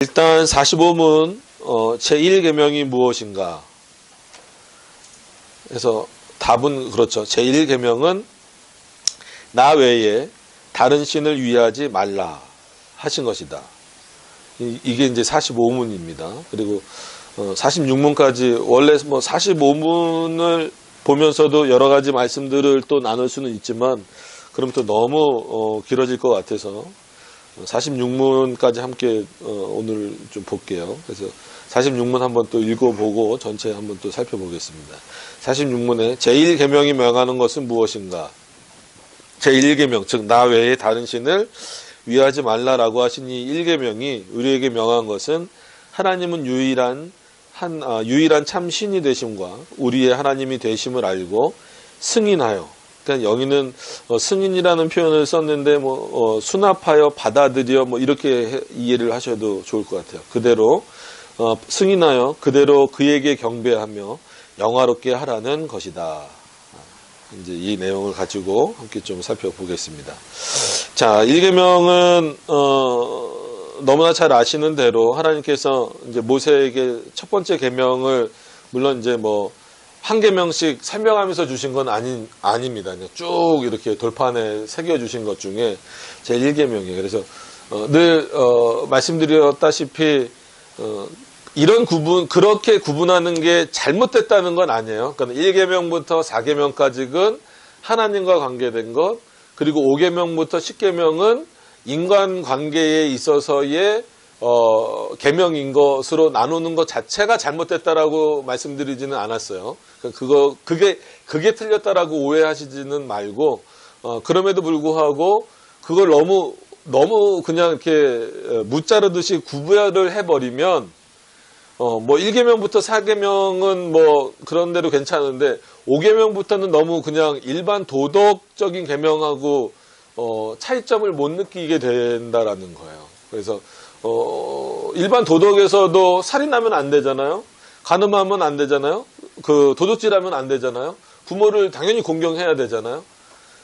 일단 45문 제1계명이 무엇인가? 그래서 답은 그렇죠. 제1계명은 나 외에 다른 신을 위하지 말라 하신 것이다. 이게 이제 45문입니다. 그리고 46문까지 원래 뭐 45문을 보면서도 여러 가지 말씀들을 또 나눌 수는 있지만 그럼 또 너무 길어질 것 같아서 46문까지 함께 오늘 좀 볼게요. 그래서 46문 한번 또 읽어보고 전체 한번 또 살펴보겠습니다. 46문에 제1계명이 명하는 것은 무엇인가? 제1계명, 즉 나 외에 다른 신을 위하지 말라라고 하신 이 1계명이 우리에게 명한 것은 하나님은 유일한 참 신이 되심과 우리의 하나님이 되심을 알고 승인하여, 그러니까 여기는 승인이라는 표현을 썼는데 수납하여 받아들여 이렇게 이해를 하셔도 좋을 것 같아요. 그대로 승인하여 그대로 그에게 경배하며 영화롭게 하라는 것이다. 이제 이 내용을 가지고 함께 좀 살펴보겠습니다. 자, 1계명은 너무나 잘 아시는 대로 하나님께서 이제 모세에게 첫 번째 계명을 물론 이제 한 계명씩 설명하면서 주신 건 아닙니다. 그냥 쭉 이렇게 돌판에 새겨 주신 것 중에 제 1계명이에요. 그래서 늘 말씀드렸다시피 그렇게 구분하는 게 잘못됐다는 건 아니에요. 그러니까 1계명부터 4계명까지는 하나님과 관계된 것, 그리고 5계명부터 10계명은 인간 관계에 있어서의 계명인 것으로 나누는 것 자체가 잘못됐다라고 말씀드리지는 않았어요. 그게 틀렸다라고 오해하시지는 말고, 그럼에도 불구하고 그걸 너무 그냥 이렇게 무자르듯이 구별을 해버리면 1계명부터 4계명은 그런 대로 괜찮은데 5계명부터는 너무 그냥 일반 도덕적인 계명하고 차이점을 못 느끼게 된다라는 거예요. 그래서 일반 도덕에서도 살인하면 안 되잖아요. 간음하면 안 되잖아요. 도둑질하면 안 되잖아요. 부모를 당연히 공경해야 되잖아요.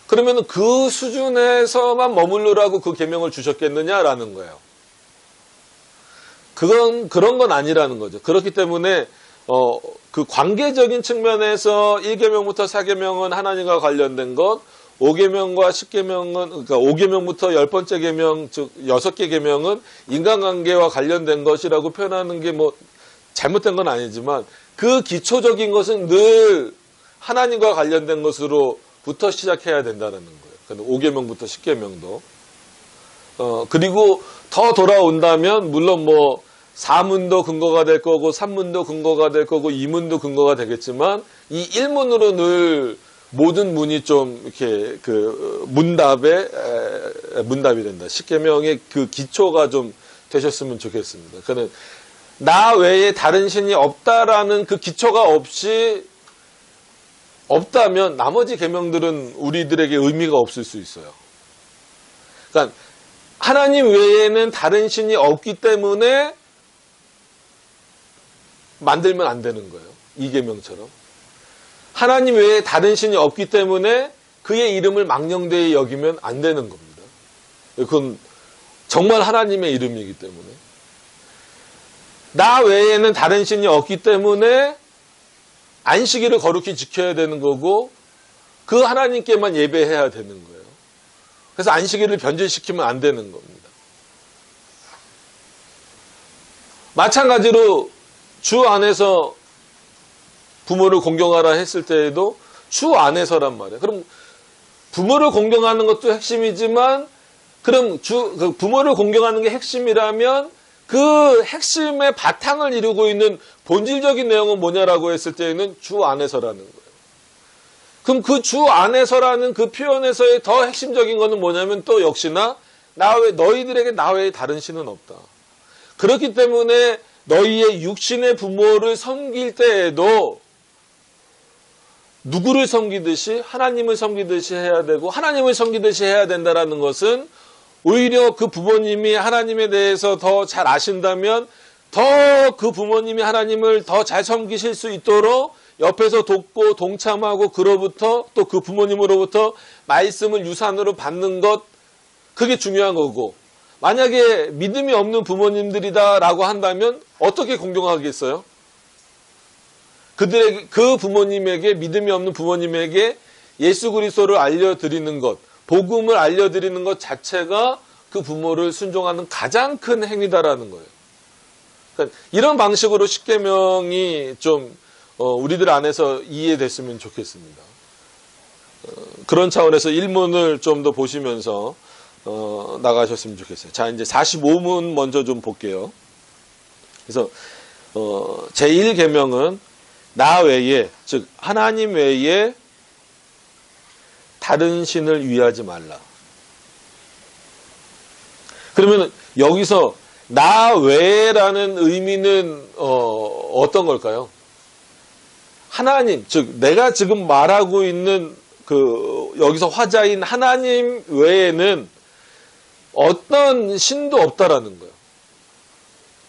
그러면 그 수준에서만 머무르라고 그 계명을 주셨겠느냐라는 거예요. 그런 건 아니라는 거죠. 그렇기 때문에 그 관계적인 측면에서 1계명부터 4계명은 하나님과 관련된 것, 5계명과 10계명은, 그러니까 5계명부터 10번째 계명, 즉 6개 계명은 인간관계와 관련된 것이라고 표현하는 게 잘못된 건 아니지만 그 기초적인 것은 늘 하나님과 관련된 것으로부터 시작해야 된다는 거예요. 그러니까 5계명부터 10계명도. 그리고 더 돌아온다면 물론 4문도 근거가 될 거고 3문도 근거가 될 거고 2문도 근거가 되겠지만 이 1문으로 늘 모든 문이 좀 이렇게 문답이 된다. 10계명의 그 기초가 좀 되셨으면 좋겠습니다. 그러니까 나 외에 다른 신이 없다라는 그 기초가 없다면 나머지 계명들은 우리들에게 의미가 없을 수 있어요. 그러니까 하나님 외에는 다른 신이 없기 때문에 만들면 안 되는 거예요. 2계명처럼. 하나님 외에 다른 신이 없기 때문에 그의 이름을 망령되이 여기면 안 되는 겁니다. 그건 정말 하나님의 이름이기 때문에. 나 외에는 다른 신이 없기 때문에 안식일을 거룩히 지켜야 되는 거고 그 하나님께만 예배해야 되는 거예요. 그래서 안식일을 변질시키면 안 되는 겁니다. 마찬가지로 주 안에서 부모를 공경하라 했을 때에도 주 안에서란 말이에요. 그럼 부모를 공경하는 것도 핵심이지만 그럼 부모를 공경하는 게 핵심이라면 그 핵심의 바탕을 이루고 있는 본질적인 내용은 뭐냐라고 했을 때에는 주 안에서라는 거예요. 그럼 그 주 안에서라는 그 표현에서의 더 핵심적인 것은 뭐냐면 또 역시나 너희들에게 나 외에 다른 신은 없다. 그렇기 때문에 너희의 육신의 부모를 섬길 때에도 누구를 섬기듯이 하나님을 섬기듯이 해야 되고 하나님을 섬기듯이 해야 된다라는 것은 오히려 그 부모님이 하나님에 대해서 더 잘 아신다면 더 그 부모님이 하나님을 더 잘 섬기실 수 있도록 옆에서 돕고 동참하고 그로부터 또 그 부모님으로부터 말씀을 유산으로 받는 것, 그게 중요한 거고 만약에 믿음이 없는 부모님들이다라고 한다면 어떻게 공경하겠어요? 그 부모님에게, 믿음이 없는 부모님에게 예수 그리스도를 알려드리는 것, 복음을 알려드리는 것 자체가 그 부모를 순종하는 가장 큰 행위다라는 거예요. 그러니까 이런 방식으로 십계명이 좀 우리들 안에서 이해됐으면 좋겠습니다. 그런 차원에서 일문을 좀 더 보시면서 나가셨으면 좋겠어요. 자, 이제 45문 먼저 좀 볼게요. 그래서 제1계명은 나 외에, 즉 하나님 외에 다른 신을 위하지 말라. 그러면 여기서 나 외라는 의미는 어떤 걸까요? 하나님, 즉 내가 지금 말하고 있는 여기서 화자인 하나님 외에는 어떤 신도 없다라는 거예요.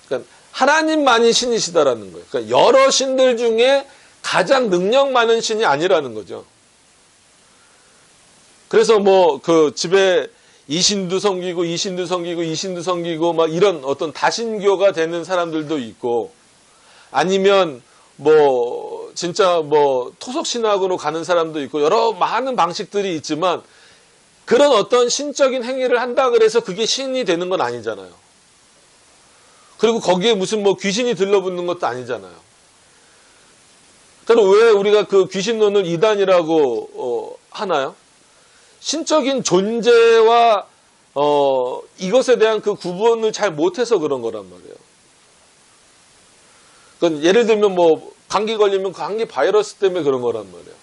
그러니까 하나님만이 신이시다라는 거예요. 그러니까 여러 신들 중에 가장 능력 많은 신이 아니라는 거죠. 그래서 집에 이 신도 섬기고 이 신도 섬기고 이 신도 섬기고 막 이런 어떤 다신교가 되는 사람들도 있고, 아니면 진짜 토속신학으로 가는 사람도 있고, 여러 많은 방식들이 있지만 그런 어떤 신적인 행위를 한다 그래서 그게 신이 되는 건 아니잖아요. 그리고 거기에 무슨 귀신이 들러붙는 것도 아니잖아요. 그럼 왜 우리가 그 귀신론을 이단이라고 하나요? 신적인 존재와 이것에 대한 그 구분을 잘 못해서 그런 거란 말이에요. 그러니까 예를 들면 감기 걸리면 감기 바이러스 때문에 그런 거란 말이에요.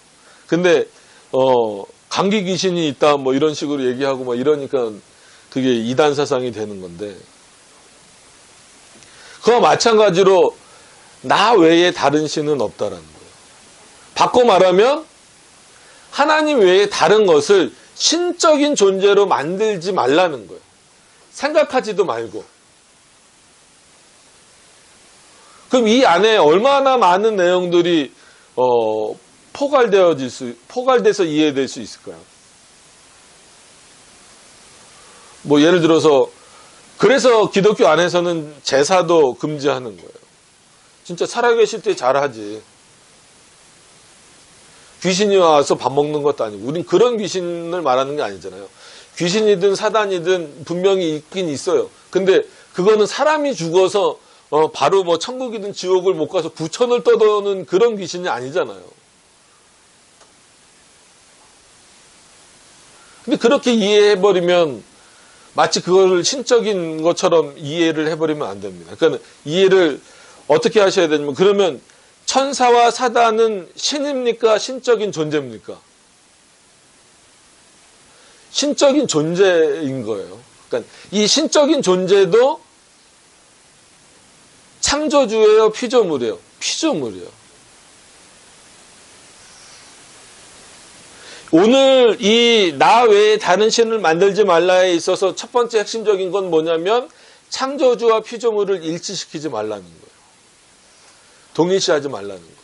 근데 감기 귀신이 있다 이런 식으로 얘기하고 이러니까 그게 이단 사상이 되는 건데, 그와 마찬가지로 나 외에 다른 신은 없다라는 거예요. 바꿔 말하면 하나님 외에 다른 것을 신적인 존재로 만들지 말라는 거예요. 생각하지도 말고. 그럼 이 안에 얼마나 많은 내용들이 포괄돼서 이해될 수 있을까요? 예를 들어서 그래서 기독교 안에서는 제사도 금지하는 거예요. 진짜 살아계실 때 잘하지. 귀신이 와서 밥 먹는 것도 아니고, 우린 그런 귀신을 말하는 게 아니잖아요. 귀신이든 사단이든 분명히 있긴 있어요. 근데 그거는 사람이 죽어서 바로 천국이든 지옥을 못 가서 부천을 떠도는 그런 귀신이 아니잖아요. 근데 그렇게 이해해버리면 마치 그걸 신적인 것처럼 이해를 해버리면 안 됩니다. 그러니까 이해를 어떻게 하셔야 되냐면, 그러면 천사와 사단은 신입니까? 신적인 존재입니까? 신적인 존재인 거예요. 그러니까 이 신적인 존재도 창조주예요? 피조물이에요? 피조물이에요. 오늘 이 나 외에 다른 신을 만들지 말라에 있어서 첫 번째 핵심적인 건 뭐냐면 창조주와 피조물을 일치시키지 말라는 거예요. 동일시하지 말라는 거예요.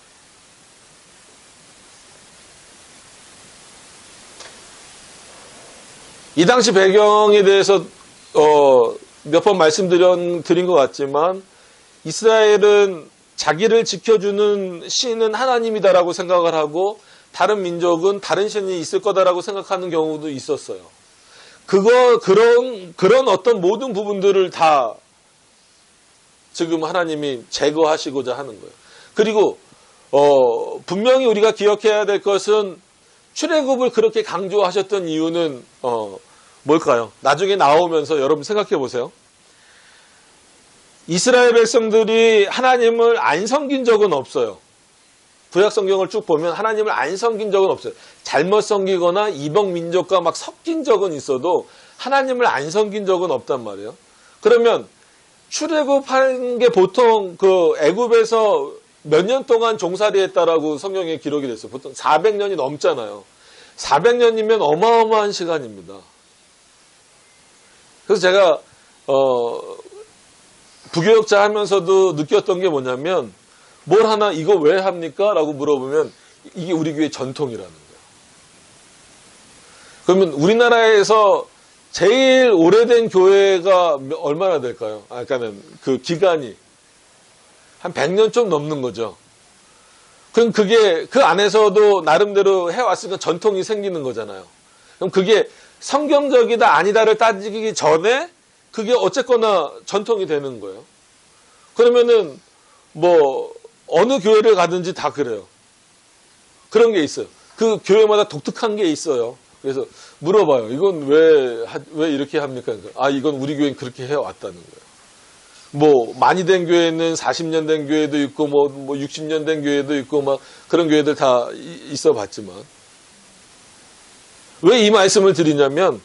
이 당시 배경에 대해서 몇 번 말씀드린 것 같지만, 이스라엘은 자기를 지켜주는 신은 하나님이다라고 생각을 하고 다른 민족은 다른 신이 있을 거다라고 생각하는 경우도 있었어요. 그런 어떤 모든 부분들을 다 지금 하나님이 제거하시고자 하는 거예요. 그리고 분명히 우리가 기억해야 될 것은 출애굽을 그렇게 강조하셨던 이유는 뭘까요? 나중에 나오면서 여러분 생각해 보세요. 이스라엘 백성들이 하나님을 안 섬긴 적은 없어요. 구약 성경을 쭉 보면 하나님을 안 섬긴 적은 없어요. 잘못 섬기거나 이방 민족과 막 섞인 적은 있어도 하나님을 안 섬긴 적은 없단 말이에요. 그러면 출애굽한 게 보통 애굽에서 몇 년 동안 종살이했다라고 성경에 기록이 됐어요. 보통 400년이 넘잖아요. 400년이면 어마어마한 시간입니다. 그래서 제가 부교역자 하면서도 느꼈던 게 뭐냐면, 뭘 하나 이거 왜 합니까? 라고 물어보면 이게 우리 교회 전통이라는 거예요. 그러면 우리나라에서 제일 오래된 교회가 얼마나 될까요? 그러니까는 그 기간이 한 100년 좀 넘는 거죠. 그럼 그게 그 안에서도 나름대로 해왔으니까 전통이 생기는 거잖아요. 그럼 그게 성경적이다 아니다를 따지기 전에 그게 어쨌거나 전통이 되는 거예요. 그러면은 뭐 어느 교회를 가든지 다 그래요. 그런 게 있어요. 그 교회마다 독특한 게 있어요. 그래서 물어봐요. 이건 왜 이렇게 합니까? 이건 우리 교회는 그렇게 해왔다는 거예요. 뭐 많이 된 교회는 40년 된 교회도 있고 뭐 60년 된 교회도 있고 막 그런 교회들 다 있어 봤지만 왜 이 말씀을 드리냐면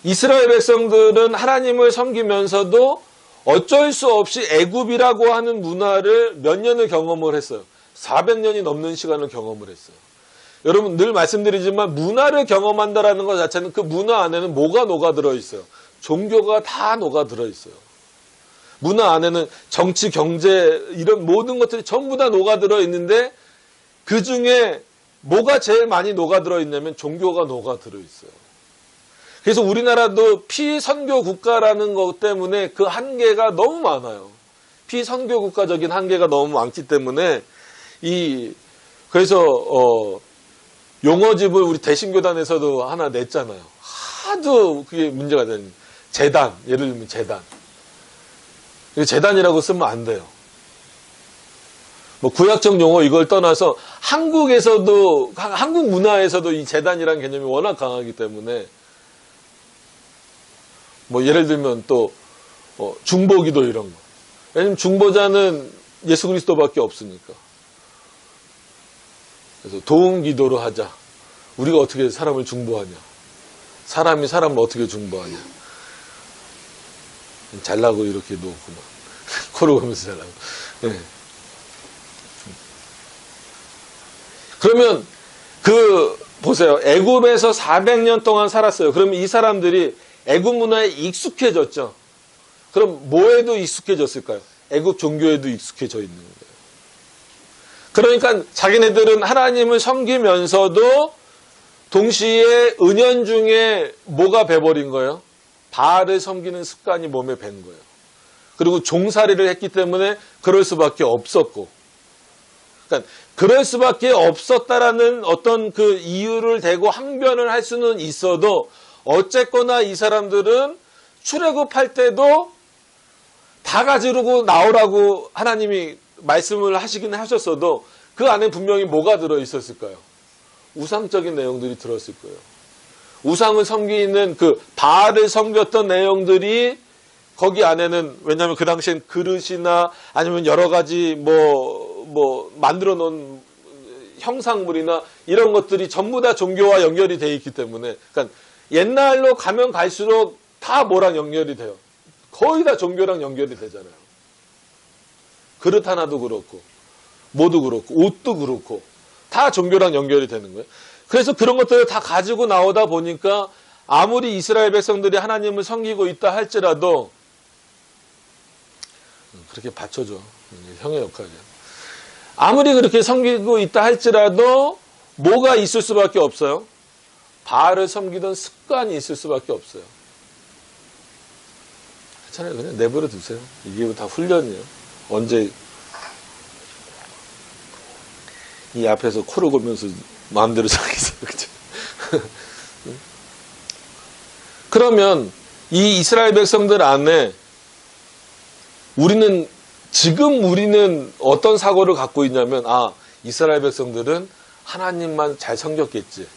이스라엘 백성들은 하나님을 섬기면서도 어쩔 수 없이 애굽이라고 하는 문화를 몇 년을 경험을 했어요. 400년이 넘는 시간을 경험을 했어요. 여러분 늘 말씀드리지만 문화를 경험한다라는 것 자체는 그 문화 안에는 뭐가 녹아들어 있어요? 종교가 다 녹아들어 있어요. 문화 안에는 정치, 경제 이런 모든 것들이 전부 다 녹아들어 있는데 그 중에 뭐가 제일 많이 녹아들어 있냐면 종교가 녹아들어 있어요. 그래서 우리나라도 피선교 국가라는 것 때문에 그 한계가 너무 많아요. 피선교 국가적인 한계가 너무 많기 때문에 그래서 용어집을 우리 대신교단에서도 하나 냈잖아요. 하도 그게 문제가 되는 재단, 예를 들면 재단. 재단이라고 쓰면 안 돼요. 뭐 구약적 용어 이걸 떠나서 한국에서도 한국 문화에서도 이 재단이라는 개념이 워낙 강하기 때문에 뭐 예를 들면 또 중보기도 이런 거. 왜냐면 중보자는 예수 그리스도밖에 없으니까. 그래서 도움기도로 하자. 우리가 어떻게 사람을 중보하냐. 사람이 사람을 어떻게 중보하냐. 잘나고 이렇게 놓구만. 코로 보면서 잘나고. 네. 그러면 보세요. 애굽에서 400년 동안 살았어요. 그러면 이 사람들이 애굽 문화에 익숙해졌죠. 그럼 뭐에도 익숙해졌을까요? 애굽 종교에도 익숙해져 있는 거예요. 그러니까 자기네들은 하나님을 섬기면서도 동시에 은연중에 뭐가 배버린 거예요? 바알을 섬기는 습관이 몸에 밴 거예요. 그리고 종살이를 했기 때문에 그럴 수밖에 없었고, 그러니까 그럴 수밖에 없었다라는 어떤 그 이유를 대고 항변을 할 수는 있어도 어쨌거나 이 사람들은 출애굽할 때도 다 가지고 나오라고 하나님이 말씀을 하시긴 하셨어도 그 안에 분명히 뭐가 들어있었을까요? 우상적인 내용들이 들었을 거예요. 우상을 섬기는 그 바알을 섬겼던 내용들이 거기 안에는 왜냐하면 그 당시엔 그릇이나 아니면 여러 가지 만들어 놓은 형상물이나 이런 것들이 전부 다 종교와 연결이 되어 있기 때문에 그러니까 옛날로 가면 갈수록 다 뭐랑 연결이 돼요. 거의 다 종교랑 연결이 되잖아요. 그릇 하나도 그렇고 뭐도 그렇고 옷도 그렇고 다 종교랑 연결이 되는 거예요. 그래서 그런 것들을 다 가지고 나오다 보니까 아무리 이스라엘 백성들이 하나님을 섬기고 있다 할지라도 그렇게 받쳐줘. 형의 역할이야. 아무리 그렇게 섬기고 있다 할지라도 뭐가 있을 수밖에 없어요? 바알을 섬기던 습관이 있을 수밖에 없어요. 괜찮아요. 그냥 내버려 두세요. 이게 다 훈련이에요. 언제 이 앞에서 코를 골면서 마음대로 자기서 그죠? 그러면 이 이스라엘 백성들 안에 우리는 어떤 사고를 갖고 있냐면 이스라엘 백성들은 하나님만 잘 섬겼겠지.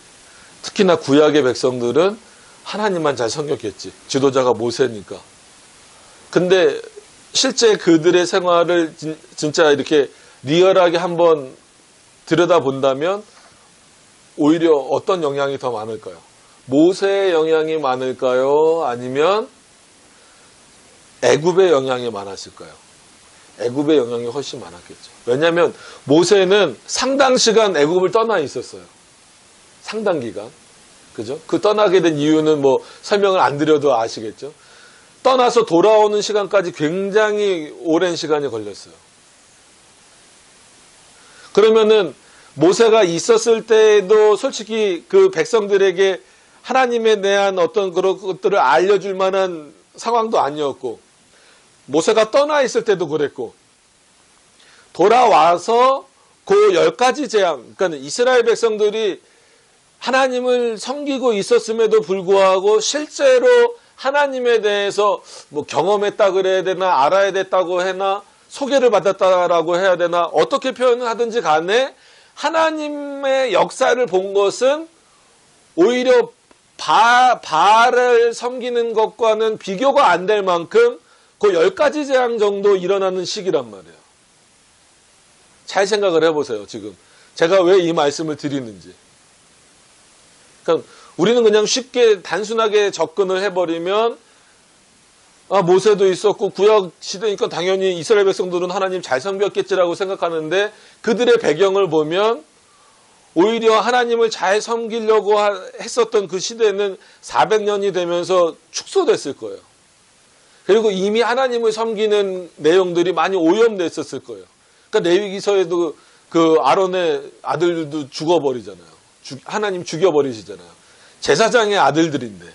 특히나 구약의 백성들은 하나님만 잘 섬겼겠지. 지도자가 모세니까. 근데 실제 그들의 생활을 진짜 이렇게 리얼하게 한번 들여다본다면 오히려 어떤 영향이 더 많을까요? 모세의 영향이 많을까요? 아니면 애굽의 영향이 많았을까요? 애굽의 영향이 훨씬 많았겠죠. 왜냐하면 모세는 상당 시간 애굽을 떠나 있었어요. 상당 기간. 그죠? 그 떠나게 된 이유는 설명을 안 드려도 아시겠죠? 떠나서 돌아오는 시간까지 굉장히 오랜 시간이 걸렸어요. 그러면은 모세가 있었을 때에도 솔직히 그 백성들에게 하나님에 대한 어떤 그런 것들을 알려줄 만한 상황도 아니었고, 모세가 떠나 있을 때도 그랬고, 돌아와서 그 10가지 재앙, 그러니까 이스라엘 백성들이 하나님을 섬기고 있었음에도 불구하고 실제로 하나님에 대해서 뭐 경험했다 그래야 되나, 알아야 됐다고 해나, 소개를 받았다라고 해야 되나, 어떻게 표현을 하든지 간에 하나님의 역사를 본 것은 오히려 바알을 섬기는 것과는 비교가 안 될 만큼 그 10가지 재앙 정도 일어나는 시기란 말이에요. 잘 생각을 해보세요. 지금 제가 왜 이 말씀을 드리는지. 그러니까 우리는 그냥 쉽게 단순하게 접근을 해버리면 모세도 있었고 구약 시대니까 당연히 이스라엘 백성들은 하나님 잘 섬겼겠지라고 생각하는데, 그들의 배경을 보면 오히려 하나님을 잘 섬기려고 했었던 그 시대는 400년이 되면서 축소됐을 거예요. 그리고 이미 하나님을 섬기는 내용들이 많이 오염됐었을 거예요. 그러니까 레위기서에도 그 아론의 아들도 죽어버리잖아요. 하나님 죽여버리시잖아요. 제사장의 아들들인데,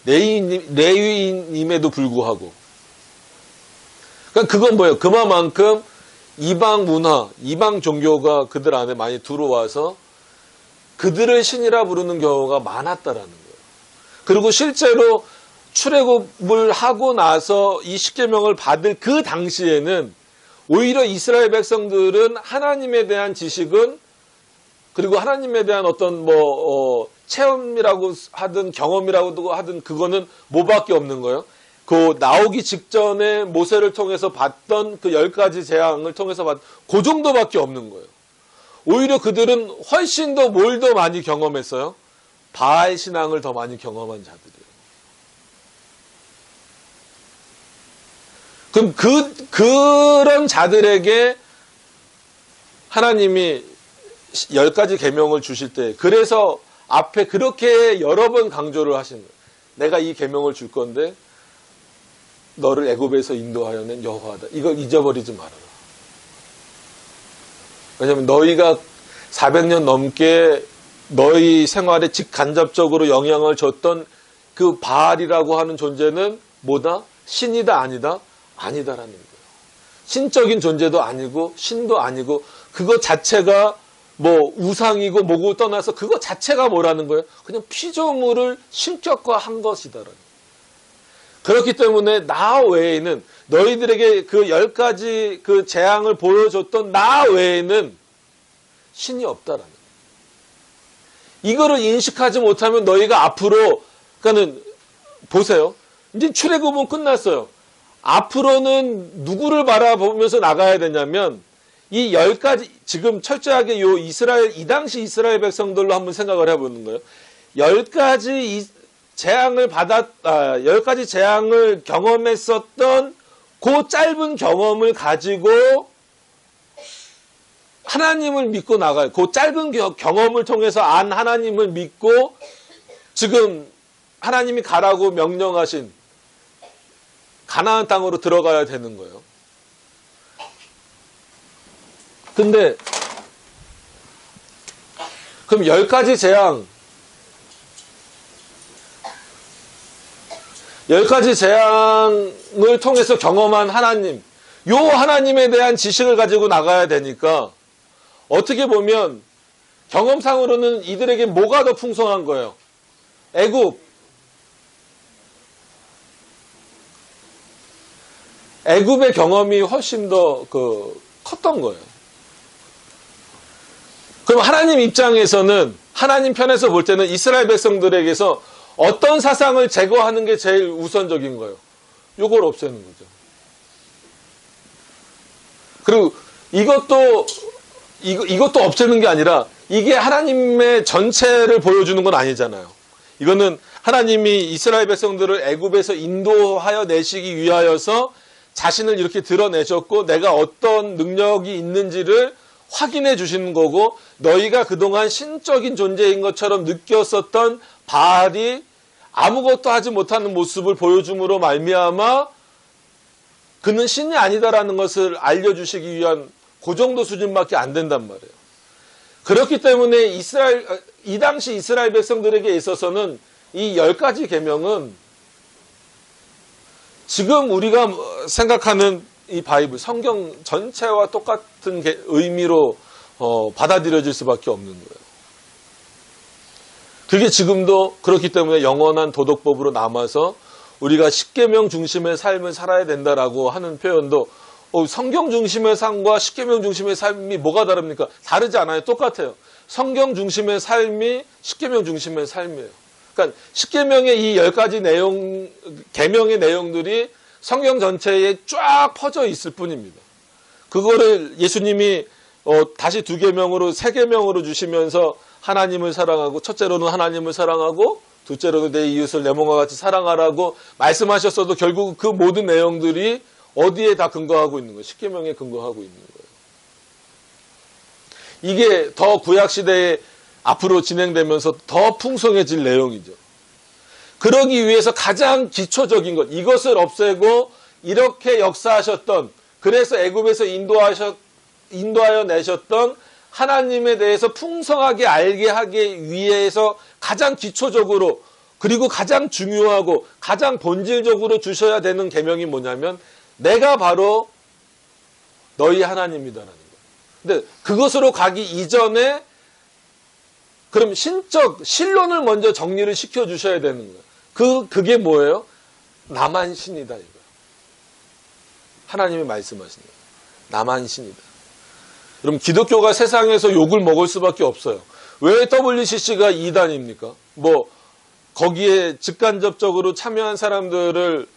레위인임에도 불구하고. 그러니까 그건 뭐예요? 그만큼 이방 문화, 이방 종교가 그들 안에 많이 들어와서 그들을 신이라 부르는 경우가 많았다라는 거예요. 그리고 실제로 출애굽을 하고 나서 이 십계명을 받을 그 당시에는 오히려 이스라엘 백성들은 하나님에 대한 지식은, 그리고 하나님에 대한 어떤 체험이라고 하든 경험이라고 하든 그거는 뭐밖에 없는 거예요. 그 나오기 직전에 모세를 통해서 봤던 그 10가지 재앙을 통해서 그 정도밖에 없는 거예요. 오히려 그들은 훨씬 더 뭘 더 많이 경험했어요? 바알 신앙을 더 많이 경험한 자들이에요. 그럼 그런 자들에게 하나님이 10가지 계명을 주실 때, 그래서 앞에 그렇게 여러 번 강조를 하신 거예요. 내가 이 계명을 줄 건데 너를 애굽에서 인도하여낸 여호와다. 이걸 잊어버리지 말아라. 왜냐하면 너희가 400년 넘게 너희 생활에 직간접적으로 영향을 줬던 그 바알이라고 하는 존재는 뭐다? 신이다 아니다? 아니다라는 거예요. 신적인 존재도 아니고 신도 아니고, 그것 자체가 뭐 우상이고 뭐고 떠나서 그것 자체가 뭐라는 거예요? 그냥 피조물을 신격화한 것이다라는 거예요. 그렇기 때문에 나 외에는, 너희들에게 그 10가지 그 재앙을 보여줬던 나 외에는 신이 없다라는 거예요. 이거를 인식하지 못하면 너희가 앞으로, 그러니까는 보세요. 이제 출애굽은 끝났어요. 앞으로는 누구를 바라보면서 나가야 되냐면, 이 10가지, 지금 철저하게 이 당시 이스라엘 백성들로 한번 생각을 해보는 거예요. 10가지 재앙을 10가지 재앙을 경험했었던 그 짧은 경험을 가지고 하나님을 믿고 나가요. 그 짧은 경험을 통해서 안 하나님을 믿고 지금 하나님이 가라고 명령하신 가나안 땅으로 들어가야 되는 거예요. 근데 그럼 10가지 재앙, 10가지 재앙을 통해서 경험한 하나님, 요 하나님에 대한 지식을 가지고 나가야 되니까 어떻게 보면 경험상으로는 이들에게 뭐가 더 풍성한 거예요? 애굽의 경험이 훨씬 더 컸던 거예요. 그럼 하나님 입장에서는, 하나님 편에서 볼 때는 이스라엘 백성들에게서 어떤 사상을 제거하는 게 제일 우선적인 거예요? 요걸 없애는 거죠. 그리고 이것도 없애는 게 아니라, 이게 하나님의 전체를 보여주는 건 아니잖아요. 이거는 하나님이 이스라엘 백성들을 애굽에서 인도하여 내시기 위하여서 자신을 이렇게 드러내셨고, 내가 어떤 능력이 있는지를 확인해 주시는 거고, 너희가 그동안 신적인 존재인 것처럼 느꼈었던 바알이 아무것도 하지 못하는 모습을 보여줌으로 말미암아 그는 신이 아니다라는 것을 알려주시기 위한 그 정도 수준밖에 안 된단 말이에요. 그렇기 때문에 이 당시 이스라엘 백성들에게 있어서는 이 10가지 계명은 지금 우리가 생각하는 이 바이블, 성경 전체와 똑같은 의미로 받아들여질 수밖에 없는 거예요. 그게 지금도 그렇기 때문에 영원한 도덕법으로 남아서 우리가 십계명 중심의 삶을 살아야 된다라고 하는 표현도 성경 중심의 삶과 십계명 중심의 삶이 뭐가 다릅니까? 다르지 않아요. 똑같아요. 성경 중심의 삶이 십계명 중심의 삶이에요. 그러니까 십계명의 이 10가지 내용, 계명의 내용들이 성경 전체에 쫙 퍼져 있을 뿐입니다. 그거를 예수님이 다시 2계명으로 3계명으로 주시면서 하나님을 사랑하고, 첫째로는 하나님을 사랑하고 둘째로는 내 이웃을 내 몸과 같이 사랑하라고 말씀하셨어도 결국 그 모든 내용들이 어디에 다 근거하고 있는 거예요? 십계명에 근거하고 있는 거예요. 이게 더 구약시대에 앞으로 진행되면서 더 풍성해질 내용이죠. 그러기 위해서 가장 기초적인 것, 이것을 없애고 이렇게 역사하셨던, 그래서 애굽에서 인도하여 내셨던 하나님에 대해서 풍성하게 알게 하기 위해서 가장 기초적으로, 그리고 가장 중요하고 가장 본질적으로 주셔야 되는 계명이 뭐냐면 내가 바로 너희 하나님이다라는 거예요. 근데 그것으로 가기 이전에 그럼 신적 신론을 먼저 정리를 시켜 주셔야 되는 거예요. 그게 뭐예요? 나만 신이다 이거예요. 하나님이 말씀하신 거예요. 나만 신이다. 그럼 기독교가 세상에서 욕을 먹을 수밖에 없어요. 왜 WCC가 2단입니까? 거기에 직간접적으로 참여한 사람들을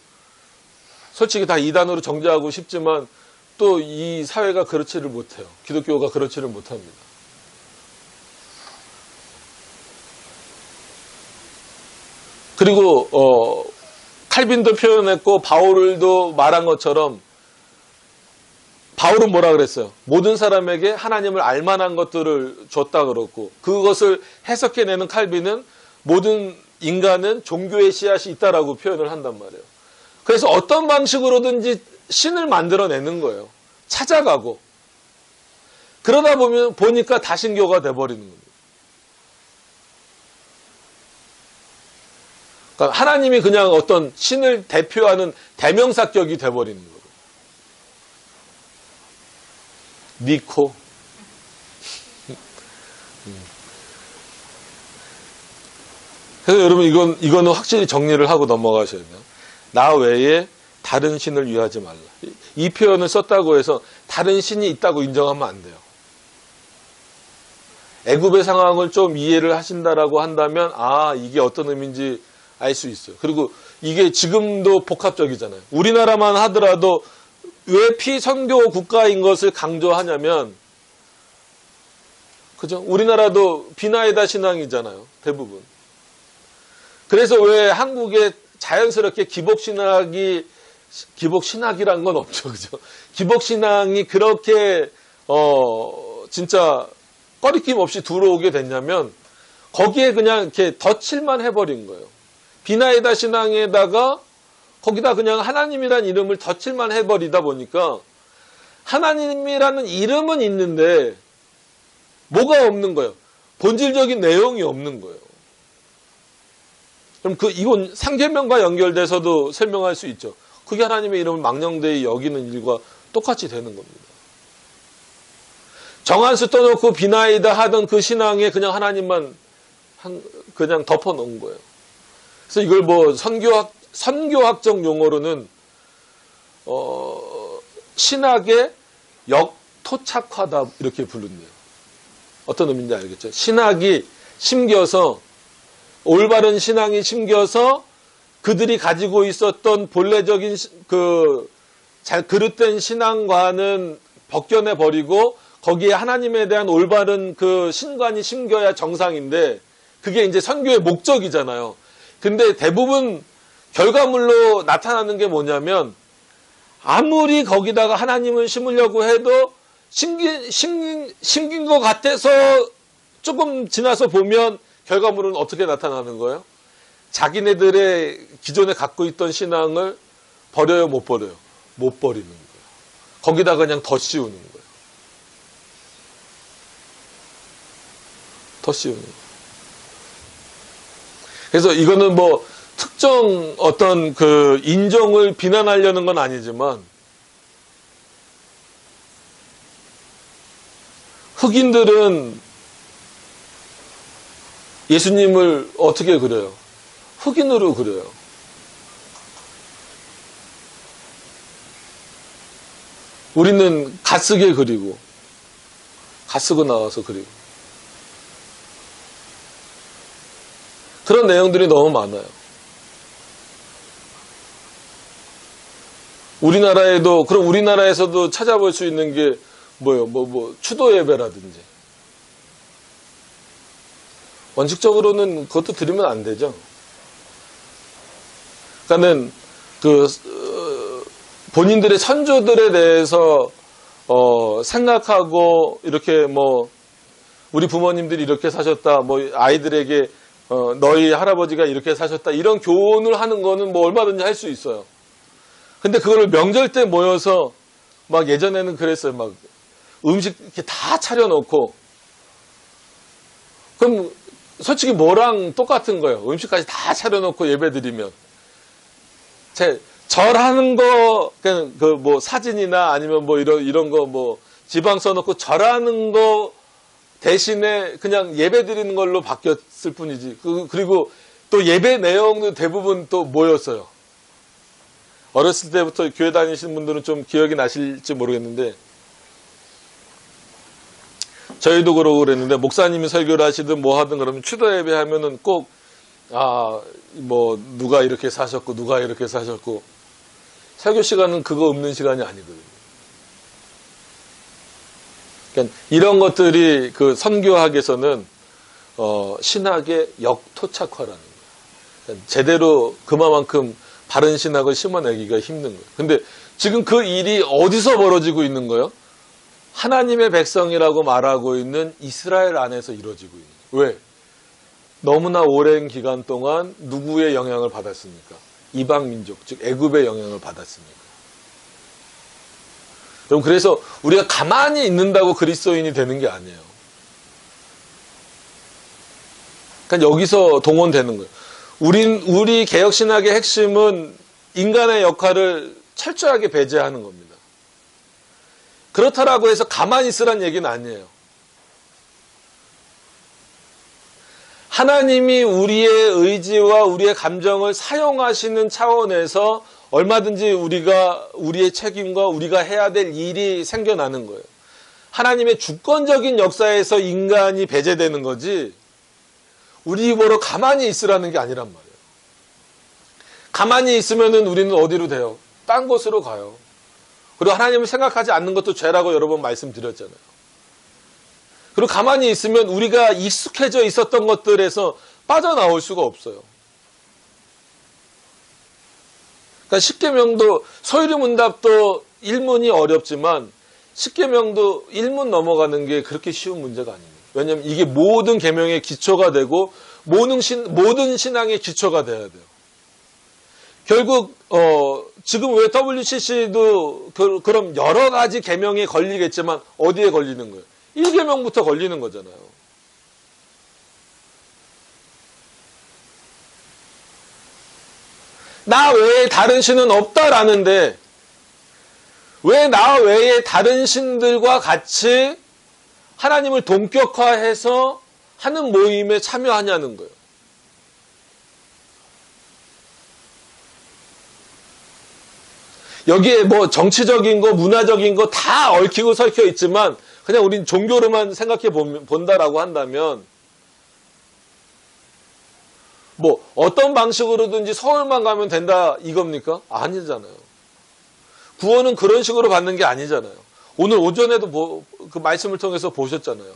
솔직히 다 2단으로 정죄하고 싶지만 또 이 사회가 그렇지를 못해요. 기독교가 그렇지를 못합니다. 그리고 칼빈도 표현했고 바울도 말한 것처럼 바울은 뭐라 그랬어요? 모든 사람에게 하나님을 알만한 것들을 줬다 그렇고, 그것을 해석해내는 칼빈은 모든 인간은 종교의 씨앗이 있다라고 표현을 한단 말이에요. 그래서 어떤 방식으로든지 신을 만들어내는 거예요. 찾아가고. 그러다 보니까 다신교가 돼버리는 겁니다. 그러니까 하나님이 그냥 어떤 신을 대표하는 대명사격이 돼버리는 거예요. 니코. 그래서 여러분 이거는 확실히 정리를 하고 넘어가셔야 돼요. 나 외에 다른 신을 위하지 말라. 이 표현을 썼다고 해서 다른 신이 있다고 인정하면 안 돼요. 애굽의 상황을 좀 이해를 하신다라고 한다면 이게 어떤 의미인지 알 수 있어요. 그리고 이게 지금도 복합적이잖아요. 우리나라만 하더라도 왜 피선교 국가인 것을 강조하냐면, 그죠? 우리나라도 비나이다 신앙이잖아요. 대부분. 그래서 왜 한국에 자연스럽게 기복신학이란 건 없죠. 그죠? 기복신앙이 그렇게, 진짜 꺼리낌 없이 들어오게 됐냐면, 거기에 그냥 이렇게 덧칠만 해버린 거예요. 비나이다 신앙에다가 거기다 그냥 하나님이라는 이름을 덧칠만 해버리다 보니까 하나님이라는 이름은 있는데 뭐가 없는 거예요? 본질적인 내용이 없는 거예요. 그럼 이건 상계명과 연결돼서도 설명할 수 있죠. 그게 하나님의 이름을 망령되이 여기는 일과 똑같이 되는 겁니다. 정한수 떠놓고 비나이다 하던 그 신앙에 그냥 하나님만 그냥 덮어놓은 거예요. 그래서 이걸 선교학적 용어로는 신학의 역토착화다 이렇게 부른대요. 어떤 의미인지 알겠죠? 신학이 심겨서, 올바른 신앙이 심겨서 그들이 가지고 있었던 본래적인 잘 그릇된 신앙과는 벗겨내 버리고 거기에 하나님에 대한 올바른 그 신관이 심겨야 정상인데, 그게 이제 선교의 목적이잖아요. 근데 대부분 결과물로 나타나는 게 뭐냐면, 아무리 거기다가 하나님을 심으려고 해도 심긴 것 같아서 조금 지나서 보면 결과물은 어떻게 나타나는 거예요? 자기네들의 기존에 갖고 있던 신앙을 버려요, 못 버려요? 못 버리는 거예요. 거기다가 그냥 더 씌우는 거예요. 더 씌우는 거예요. 그래서 이거는 뭐 특정 어떤 그 인종을 비난하려는 건 아니지만 흑인들은 예수님을 어떻게 그려요? 흑인으로 그려요. 우리는 갓쓰게 그리고 갓쓰고 나와서 그리고 그런 내용들이 너무 많아요. 우리나라에도 그럼 우리나라에서도 찾아볼 수 있는 게 뭐예요? 추도 예배라든지 원칙적으로는 그것도 드리면 안 되죠. 그러니까는 본인들의 선조들에 대해서 생각하고 이렇게 뭐 우리 부모님들이 이렇게 사셨다, 뭐 아이들에게 너희 할아버지가 이렇게 사셨다 이런 교훈을 하는 거는 뭐 얼마든지 할 수 있어요. 근데 그거를 명절 때 모여서 막 예전에는 그랬어요. 막 음식 이렇게 다 차려놓고 그럼 솔직히 뭐랑 똑같은 거예요. 음식까지 다 차려놓고 예배드리면 절하는 거 그 뭐 사진이나 아니면 뭐 이런 거 뭐 지방 써놓고 절하는 거 대신에 그냥 예배드리는 걸로 바뀌었을 뿐이지. 그리고 또 예배 내용도 대부분 또 뭐였어요? 어렸을 때부터 교회 다니시는 분들은 좀 기억이 나실지 모르겠는데 저희도 그러고 그랬는데 목사님이 설교를 하시든 뭐 하든 그러면 추도 예배 하면은 꼭 뭐 누가 이렇게 사셨고 누가 이렇게 사셨고 설교 시간은 그거 없는 시간이 아니거든요. 그러니까 이런 것들이 그 선교학에서는 신학의 역토착화라는 거예요. 그러니까 제대로 그만큼 바른 신학을 심어내기가 힘든 거예요. 근데 지금 그 일이 어디서 벌어지고 있는 거예요? 하나님의 백성이라고 말하고 있는 이스라엘 안에서 이루어지고 있는 거예요. 왜? 너무나 오랜 기간 동안 누구의 영향을 받았습니까? 이방 민족, 즉 애굽의 영향을 받았습니까? 그럼 그래서 우리가 가만히 있는다고 그리스도인이 되는 게 아니에요. 그러니까 여기서 동원되는 거예요. 우리 개혁신학의 핵심은 인간의 역할을 철저하게 배제하는 겁니다. 그렇다라고 해서 가만히 있으란 얘기는 아니에요. 하나님이 우리의 의지와 우리의 감정을 사용하시는 차원에서 얼마든지 우리의 책임과 우리가 해야 될 일이 생겨나는 거예요. 하나님의 주권적인 역사에서 인간이 배제되는 거지 우리 입으로 가만히 있으라는 게 아니란 말이에요. 가만히 있으면은 우리는 어디로 돼요? 딴 곳으로 가요. 그리고 하나님을 생각하지 않는 것도 죄라고 여러 번 말씀드렸잖아요. 그리고 가만히 있으면 우리가 익숙해져 있었던 것들에서 빠져나올 수가 없어요. 그러니까 십계명도 소유리문답도 일문이 어렵지만 십계명도 일문 넘어가는 게 그렇게 쉬운 문제가 아닙니다. 왜냐하면 이게 모든 계명의 기초가 되고 모든 신앙의 기초가 돼야 돼요. 결국 지금 왜 WCC도 그럼 여러 가지 계명에 걸리겠지만 어디에 걸리는 거예요? 1계명부터 걸리는 거잖아요. 나 외에 다른 신은 없다라는데 왜 나 외에 다른 신들과 같이 하나님을 동격화해서 하는 모임에 참여하냐는 거예요. 여기에 뭐 정치적인 거, 문화적인 거 다 얽히고 설켜 있지만 그냥 우린 종교로만 생각해 본다라고 한다면 뭐 어떤 방식으로든지 서울만 가면 된다 이겁니까? 아니잖아요. 구원은 그런 식으로 받는 게 아니잖아요. 오늘 오전에도 그 말씀을 통해서 보셨잖아요.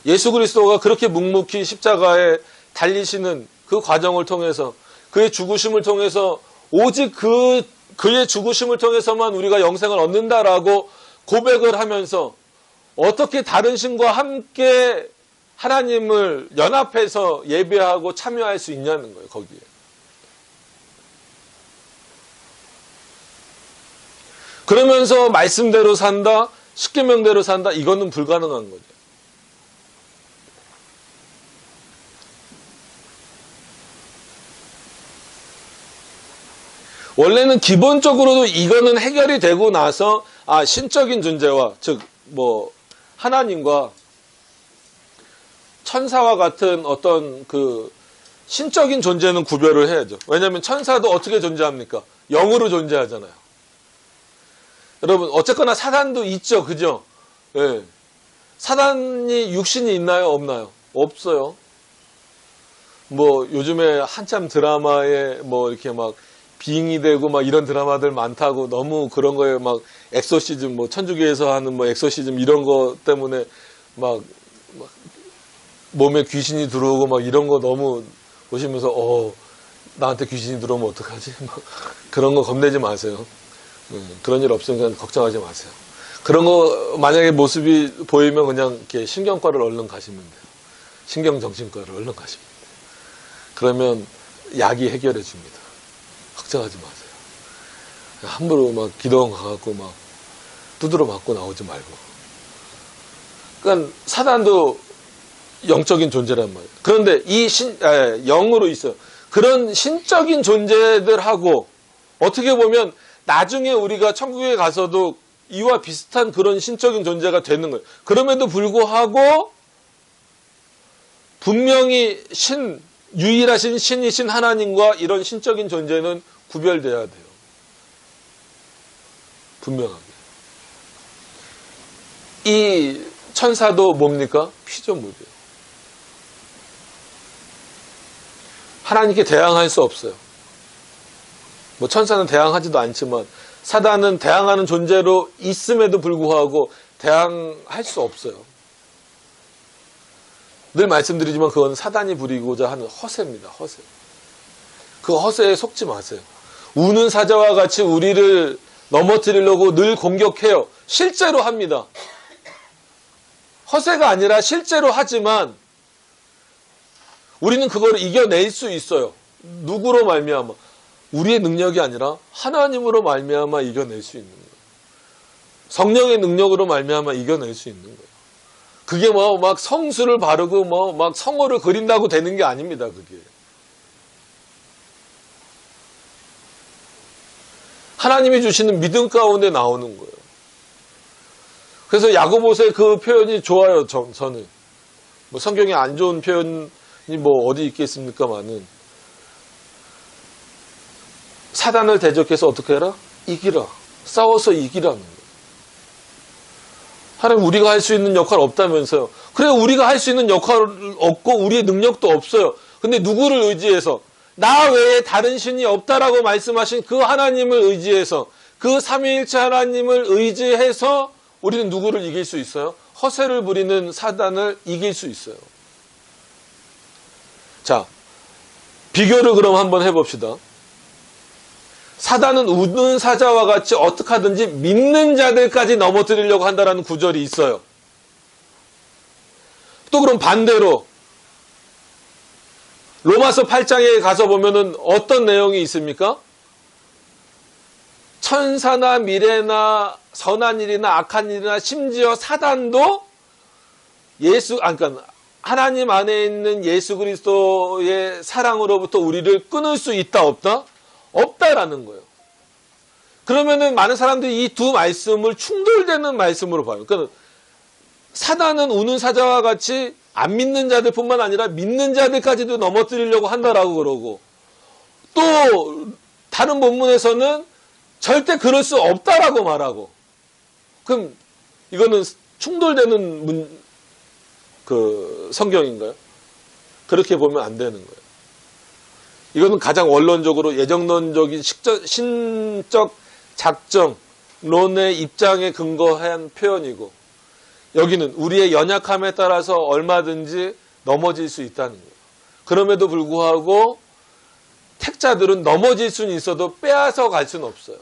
예수 그리스도가 그렇게 묵묵히 십자가에 달리시는 그 과정을 통해서 그의 죽으심을 통해서 오직 그의 죽으심을 통해서만 우리가 영생을 얻는다라고 고백을 하면서 어떻게 다른 신과 함께 하나님을 연합해서 예배하고 참여할 수 있냐는 거예요. 거기에. 그러면서 말씀대로 산다, 십계명대로 산다, 이거는 불가능한 거죠. 원래는 기본적으로도 이거는 해결이 되고 나서 신적인 존재와 즉 뭐 하나님과 천사와 같은 어떤 그 신적인 존재는 구별을 해야죠. 왜냐하면 천사도 어떻게 존재합니까? 영으로 존재하잖아요. 여러분 어쨌거나 사단도 있죠, 그죠? 예. 사단이 육신이 있나요, 없나요? 없어요. 뭐 요즘에 한참 드라마에 뭐 이렇게 막 빙이 되고 막 이런 드라마들 많다고 너무 그런 거에 막 엑소시즘 뭐 천주교에서 하는 뭐 엑소시즘 이런 거 때문에 막 몸에 귀신이 들어오고 막 이런 거 너무 보시면서 나한테 귀신이 들어오면 어떡하지? 막 그런 거 겁내지 마세요. 그런 일 없으니까 걱정하지 마세요. 그런 거 만약에 모습이 보이면 그냥 이렇게 신경과를 얼른 가시면 돼요. 신경정신과를 얼른 가시면 돼요. 그러면 약이 해결해 줍니다. 걱정하지 마세요. 함부로 막 기도원 가갖고 막 두드러 맞고 나오지 말고. 그러니까 사단도 영적인 존재란 말이에요. 그런데 이 영으로 있어요. 그런 신적인 존재들하고 어떻게 보면 나중에 우리가 천국에 가서도 이와 비슷한 그런 신적인 존재가 되는 거예요. 그럼에도 불구하고 분명히 유일하신 신이신 하나님과 이런 신적인 존재는 구별돼야 돼요. 분명하게. 이 천사도 뭡니까? 피조물이에요. 하나님께 대항할 수 없어요. 뭐 천사는 대항하지도 않지만 사단은 대항하는 존재로 있음에도 불구하고 대항할 수 없어요. 늘 말씀드리지만 그건 사단이 부리고자 하는 허세입니다. 허세. 그 허세에 속지 마세요. 우는 사자와 같이 우리를 넘어뜨리려고 늘 공격해요. 실제로 합니다. 허세가 아니라 실제로 하지만 우리는 그걸 이겨낼 수 있어요. 누구로 말미암아? 우리의 능력이 아니라 하나님으로 말미암아 이겨낼 수 있는 거예요. 성령의 능력으로 말미암아 이겨낼 수 있는 거예요. 그게 뭐 막 성수를 바르고 뭐 막 성호를 그린다고 되는 게 아닙니다. 그게. 하나님이 주시는 믿음 가운데 나오는 거예요. 그래서 야고보서의 그 표현이 좋아요. 저는. 뭐 성경에 안 좋은 표현이 뭐 어디 있겠습니까마는 사단을 대적해서 어떻게 해라? 이기라. 싸워서 이기라는 거예요. 하나님 우리가 할 수 있는 역할 없다면서요. 그래 우리가 할 수 있는 역할 없고 우리의 능력도 없어요. 근데 누구를 의지해서? 나 외에 다른 신이 없다라고 말씀하신 그 하나님을 의지해서 그 삼위일체 하나님을 의지해서 우리는 누구를 이길 수 있어요? 허세를 부리는 사단을 이길 수 있어요. 자, 비교를 그럼 한번 해봅시다. 사단은 우는 사자와 같이 어떻게 하든지 믿는 자들까지 넘어뜨리려고 한다는 구절이 있어요. 또 그럼 반대로 로마서 8장에 가서 보면은 어떤 내용이 있습니까? 천사나 미래나 선한 일이나 악한 일이나 심지어 사단도 그러니까 하나님 안에 있는 예수 그리스도의 사랑으로부터 우리를 끊을 수 있다 없다? 없다라는 거예요. 그러면은 많은 사람들이 이 두 말씀을 충돌되는 말씀으로 봐요. 그러니까 사단은 우는 사자와 같이 안 믿는 자들뿐만 아니라 믿는 자들까지도 넘어뜨리려고 한다라고 그러고 또 다른 본문에서는 절대 그럴 수 없다라고 말하고 그럼 이거는 충돌되는 성경인가요? 그렇게 보면 안 되는 거예요. 이거는 가장 원론적으로 예정론적인 신적 작정론의 입장에 근거한 표현이고 여기는 우리의 연약함에 따라서 얼마든지 넘어질 수 있다는 거예요. 그럼에도 불구하고 택자들은 넘어질 수는 있어도 빼앗아 갈 수는 없어요.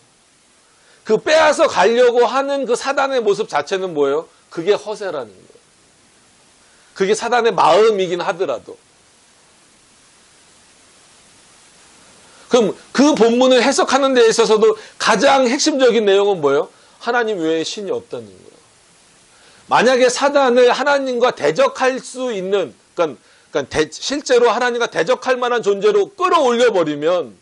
그 빼앗아 가려고 하는 그 사단의 모습 자체는 뭐예요? 그게 허세라는 거예요. 그게 사단의 마음이긴 하더라도. 그럼 그 본문을 해석하는 데 있어서도 가장 핵심적인 내용은 뭐예요? 하나님 외에 신이 없다는 거예요. 만약에 사단을 하나님과 대적할 수 있는, 그러니까 실제로 하나님과 대적할 만한 존재로 끌어올려 버리면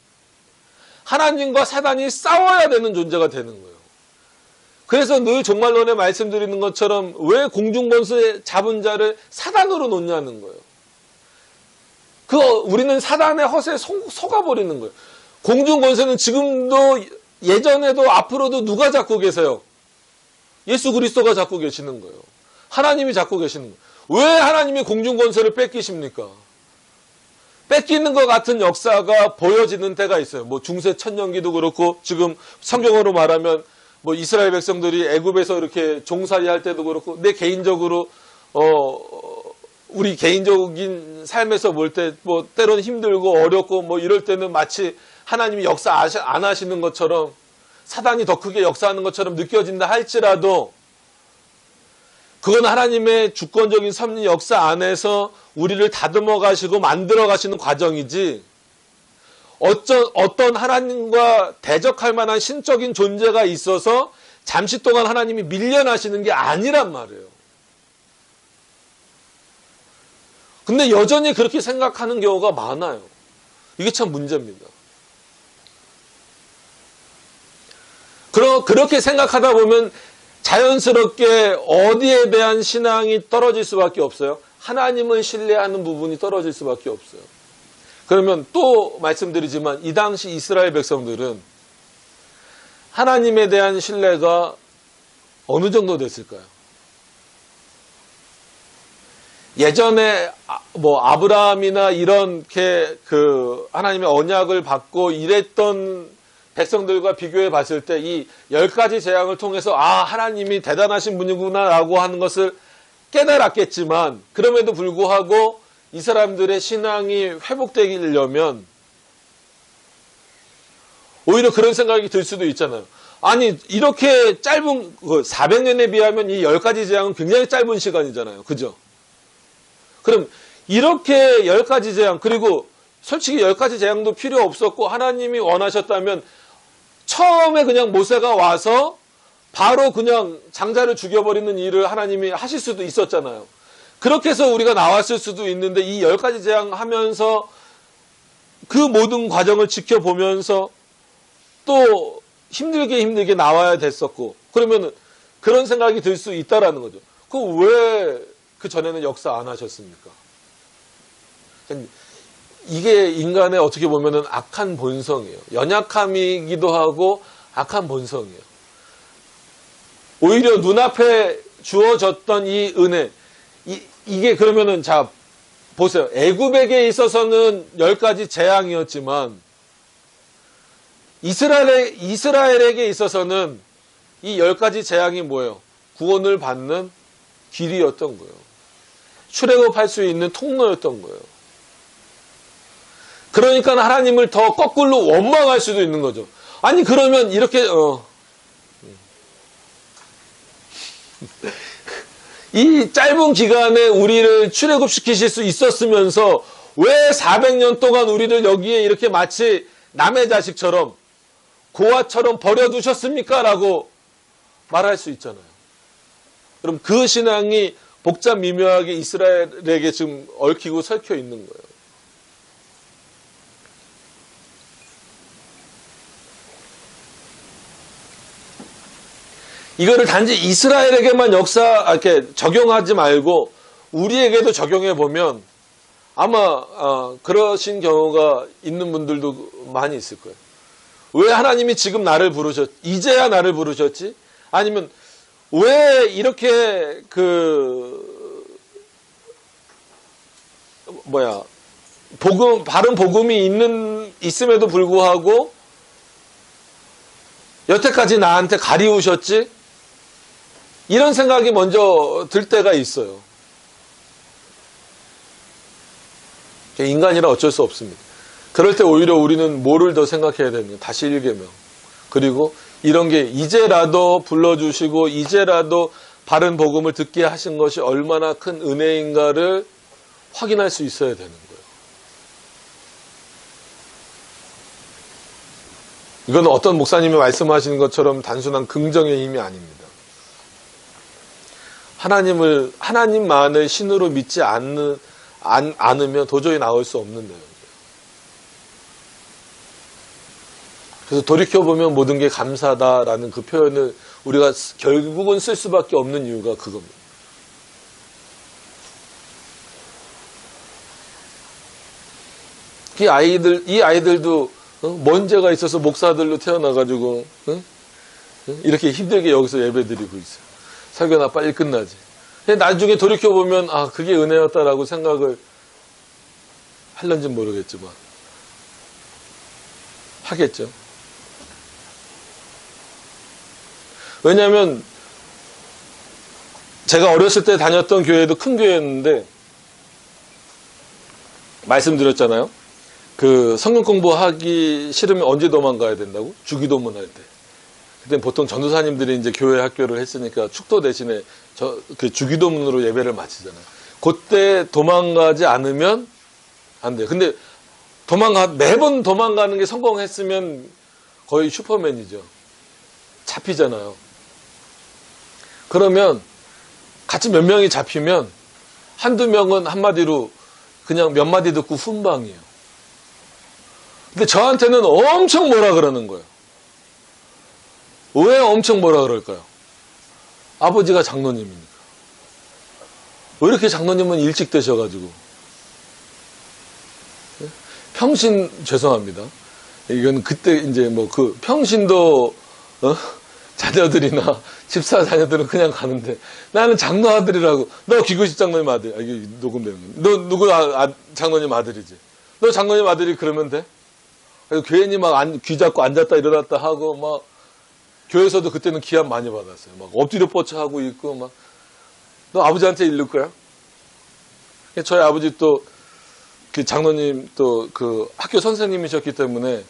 하나님과 사단이 싸워야 되는 존재가 되는 거예요. 그래서 늘 종말론에 말씀드리는 것처럼 왜 공중권세 잡은 자를 사단으로 놓냐는 거예요. 우리는 사단의 허세에 속아버리는 거예요. 공중권세는 지금도 예전에도 앞으로도 누가 잡고 계세요? 예수 그리스도가 잡고 계시는 거예요. 하나님이 잡고 계시는 거예요. 왜 하나님이 공중권세를 뺏기십니까? 뺏기는 것 같은 역사가 보여지는 때가 있어요. 뭐 중세 천년기도 그렇고 지금 성경으로 말하면 뭐 이스라엘 백성들이 애굽에서 이렇게 종살이 할 때도 그렇고 내 개인적으로 우리 개인적인 삶에서 볼 때 뭐 때로는 힘들고 어렵고 뭐 이럴 때는 마치 하나님이 역사 안 하시는 것처럼 사단이 더 크게 역사하는 것처럼 느껴진다 할지라도 그건 하나님의 주권적인 섭리 역사 안에서 우리를 다듬어 가시고 만들어 가시는 과정이지 어떤 하나님과 대적할 만한 신적인 존재가 있어서 잠시 동안 하나님이 밀려나시는 게 아니란 말이에요. 근데 여전히 그렇게 생각하는 경우가 많아요. 이게 참 문제입니다. 그렇게 생각하다 보면 자연스럽게 어디에 대한 신앙이 떨어질 수밖에 없어요? 하나님을 신뢰하는 부분이 떨어질 수밖에 없어요. 그러면 또 말씀드리지만 이 당시 이스라엘 백성들은 하나님에 대한 신뢰가 어느 정도 됐을까요? 예전에 뭐 아브라함이나 이렇게 하나님의 언약을 받고 이랬던 백성들과 비교해 봤을 때 이 10가지 재앙을 통해서 하나님이 대단하신 분이구나라고 하는 것을 깨달았겠지만 그럼에도 불구하고 이 사람들의 신앙이 회복되려면 오히려 그런 생각이 들 수도 있잖아요. 아니 이렇게 짧은 400년에 비하면 이 10가지 재앙은 굉장히 짧은 시간이잖아요. 그죠? 그럼 이렇게 10가지 재앙 그리고 솔직히 10가지 재앙도 필요 없었고 하나님이 원하셨다면 처음에 그냥 모세가 와서 바로 그냥 장자를 죽여버리는 일을 하나님이 하실 수도 있었잖아요. 그렇게 해서 우리가 나왔을 수도 있는데 이 10가지 재앙 하면서 그 모든 과정을 지켜보면서 또 힘들게 나와야 됐었고 그러면 그런 생각이 들 수 있다라는 거죠. 왜 그 전에는 역사 안 하셨습니까? 이게 인간의 어떻게 보면은 악한 본성이에요. 연약함이기도 하고 악한 본성이에요. 오히려 눈앞에 주어졌던 이 은혜, 이게 그러면은 자 보세요. 애굽에게 있어서는 10가지 재앙이었지만 이스라엘에게 있어서는 이 10가지 재앙이 뭐예요? 구원을 받는 길이었던 거예요. 출애굽할 수 있는 통로였던 거예요. 그러니까 하나님을 더 거꾸로 원망할 수도 있는 거죠. 아니 그러면 이렇게 이 짧은 기간에 우리를 출애굽시키실 수 있었으면서 왜 400년 동안 우리를 여기에 이렇게 마치 남의 자식처럼 고아처럼 버려두셨습니까? 라고 말할 수 있잖아요. 그럼 그 신앙이 복잡 미묘하게 이스라엘에게 지금 얽히고 설켜 있는 거예요. 이거를 단지 이스라엘에게만 이렇게 적용하지 말고 우리에게도 적용해 보면 아마 그러신 경우가 있는 분들도 많이 있을 거예요. 왜 하나님이 지금 나를 이제야 나를 부르셨지? 아니면 왜 이렇게 바른 복음이 있음에도 불구하고 여태까지 나한테 가리우셨지? 이런 생각이 먼저 들 때가 있어요. 인간이라 어쩔 수 없습니다. 그럴 때 오히려 우리는 뭐를 더 생각해야 되느냐. 다시 1계명. 그리고 이런 게 이제라도 불러주시고 이제라도 바른 복음을 듣게 하신 것이 얼마나 큰 은혜인가를 확인할 수 있어야 되는 거예요. 이건 어떤 목사님이 말씀하시는 것처럼 단순한 긍정의 힘이 아닙니다. 하나님만을 신으로 믿지 않으면 도저히 나올 수 없는 내용이에요. 그래서 돌이켜보면 모든 게 감사다라는 그 표현을 우리가 결국은 쓸 수밖에 없는 이유가 그겁니다. 이 아이들도 먼제가 있어서 목사들로 태어나가지고 이렇게 힘들게 여기서 예배드리고 있어요. 설교나 빨리 끝나지. 나중에 돌이켜보면 그게 은혜였다라고 생각을 할런지 모르겠지만 하겠죠. 왜냐하면 제가 어렸을 때 다녔던 교회도 큰 교회였는데 말씀드렸잖아요. 그 성경 공부하기 싫으면 언제 도망가야 된다고? 주기도문 할 때. 그때 보통 전도사님들이 이제 교회 학교를 했으니까 축도 대신에 그 주기도문으로 예배를 마치잖아요. 그때 도망가지 않으면 안 돼요. 근데 매번 도망가는 게 성공했으면 거의 슈퍼맨이죠. 잡히잖아요. 그러면 같이 몇 명이 잡히면 한두 명은 한마디로 그냥 몇 마디 듣고 훈방이에요. 근데 저한테는 엄청 뭐라 그러는 거예요. 왜 엄청 뭐라 그럴까요? 아버지가 장로님이니까. 왜 이렇게 장로님은 일찍 되셔가지고. 평신, 죄송합니다. 이건 그때 이제 평신도, 자녀들이나 집사 자녀들은 그냥 가는데 나는 장로 아들이라고. 너 기구식 장로님 아들. 이게 녹음되는 거. 너 누구 장로님 아들이지. 너 장로님 아들이 그러면 돼? 괜히 귀 잡고 앉았다 일어났다 하고 교회에서도 그때는 기합 많이 받았어요. 엎드려 뻗쳐 하고 있고 너 아버지한테 이를 거야? 저희 아버지 또 그 장로님 또 그 학교 선생님이셨기 때문에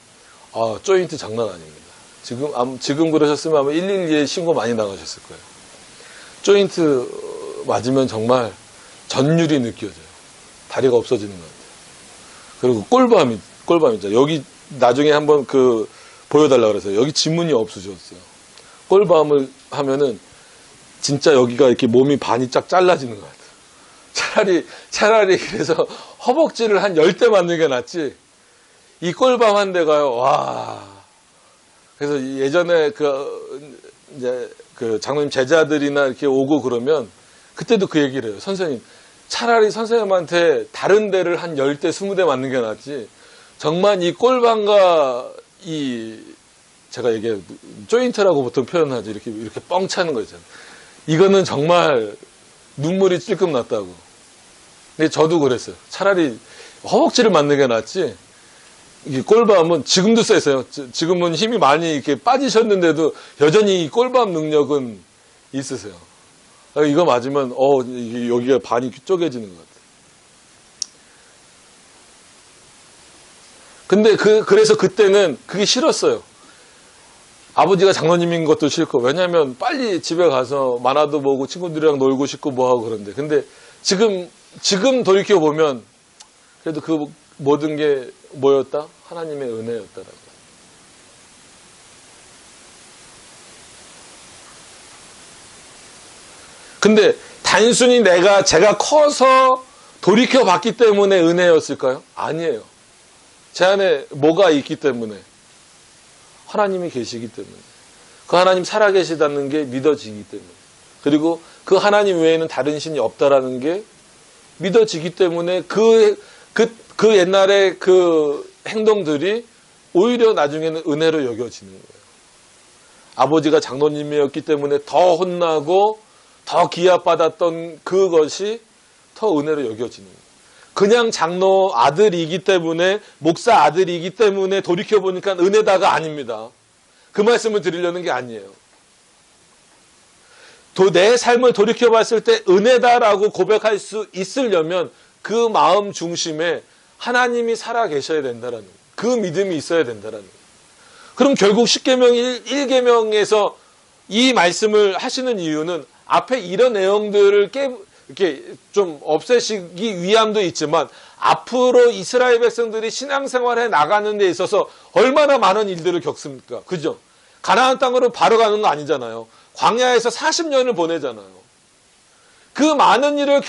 조인트 장난 아닙니다. 지금 그러셨으면 아마 112에 신고 많이 나가셨을 거예요. 조인트 맞으면 정말 전율이 느껴져요. 다리가 없어지는 것 같아요. 그리고 꼴밤 있죠. 여기 나중에 한번 보여달라고 그래서 여기 지문이 없으셨어요. 꼴밤을 하면은 진짜 여기가 이렇게 몸이 반이 쫙 잘라지는 것 같아요. 차라리 그래서 허벅지를 한 10대 맞는 게 낫지. 이 꼴밤 한 대가요. 와. 그래서 예전에 이제 장로님 제자들이나 이렇게 오고 그러면 그때도 그 얘기를 해요. 선생님, 차라리 선생님한테 다른 데를 한 10대, 20대 맞는 게 낫지. 정말 이 꼴밤과 제가 조인트라고 보통 표현하죠. 이렇게 뻥 차는 거 있잖아요. 이거는 정말 눈물이 찔끔 났다고. 근데 저도 그랬어요. 차라리 허벅지를 맞는 게 낫지. 이 꼴밤은 지금도 세세요. 지금은 힘이 많이 이렇게 빠지셨는데도 여전히 이 꼴밤 능력은 있으세요. 이거 맞으면 여기가 반이 쪼개지는 것 같아요. 근데 그래서 그때는 그게 싫었어요. 아버지가 장로님인 것도 싫고. 왜냐하면 빨리 집에 가서 만화도 보고 친구들이랑 놀고 싶고 뭐하고 그런데. 근데 지금 돌이켜보면 그래도 그 모든 게 뭐였다? 하나님의 은혜였다라고. 근데 단순히 제가 커서 돌이켜봤기 때문에 은혜였을까요? 아니에요. 제 안에 뭐가 있기 때문에? 하나님이 계시기 때문에. 그 하나님 살아계시다는 게 믿어지기 때문에. 그리고 그 하나님 외에는 다른 신이 없다라는 게 믿어지기 때문에 그 옛날에 그 행동들이 오히려 나중에는 은혜로 여겨지는 거예요. 아버지가 장로님이었기 때문에 더 혼나고 더 기합받았던 그것이 더 은혜로 여겨지는 거예요. 그냥 장로 아들이기 때문에, 목사 아들이기 때문에 돌이켜보니까 은혜다가 아닙니다. 그 말씀을 드리려는 게 아니에요. 내 삶을 돌이켜봤을 때 은혜다라고 고백할 수 있으려면 그 마음 중심에 하나님이 살아계셔야 된다라는 거예요. 그 믿음이 있어야 된다라는 거예요. 그럼 결국 10계명 1계명에서 이 말씀을 하시는 이유는 앞에 이런 내용들을 이렇게 좀 없애시기 위함도 있지만 앞으로 이스라엘 백성들이 신앙생활에 나가는 데 있어서 얼마나 많은 일들을 겪습니까? 그죠? 가나안 땅으로 바로 가는 거 아니잖아요. 광야에서 40년을 보내잖아요. 그 많은 일을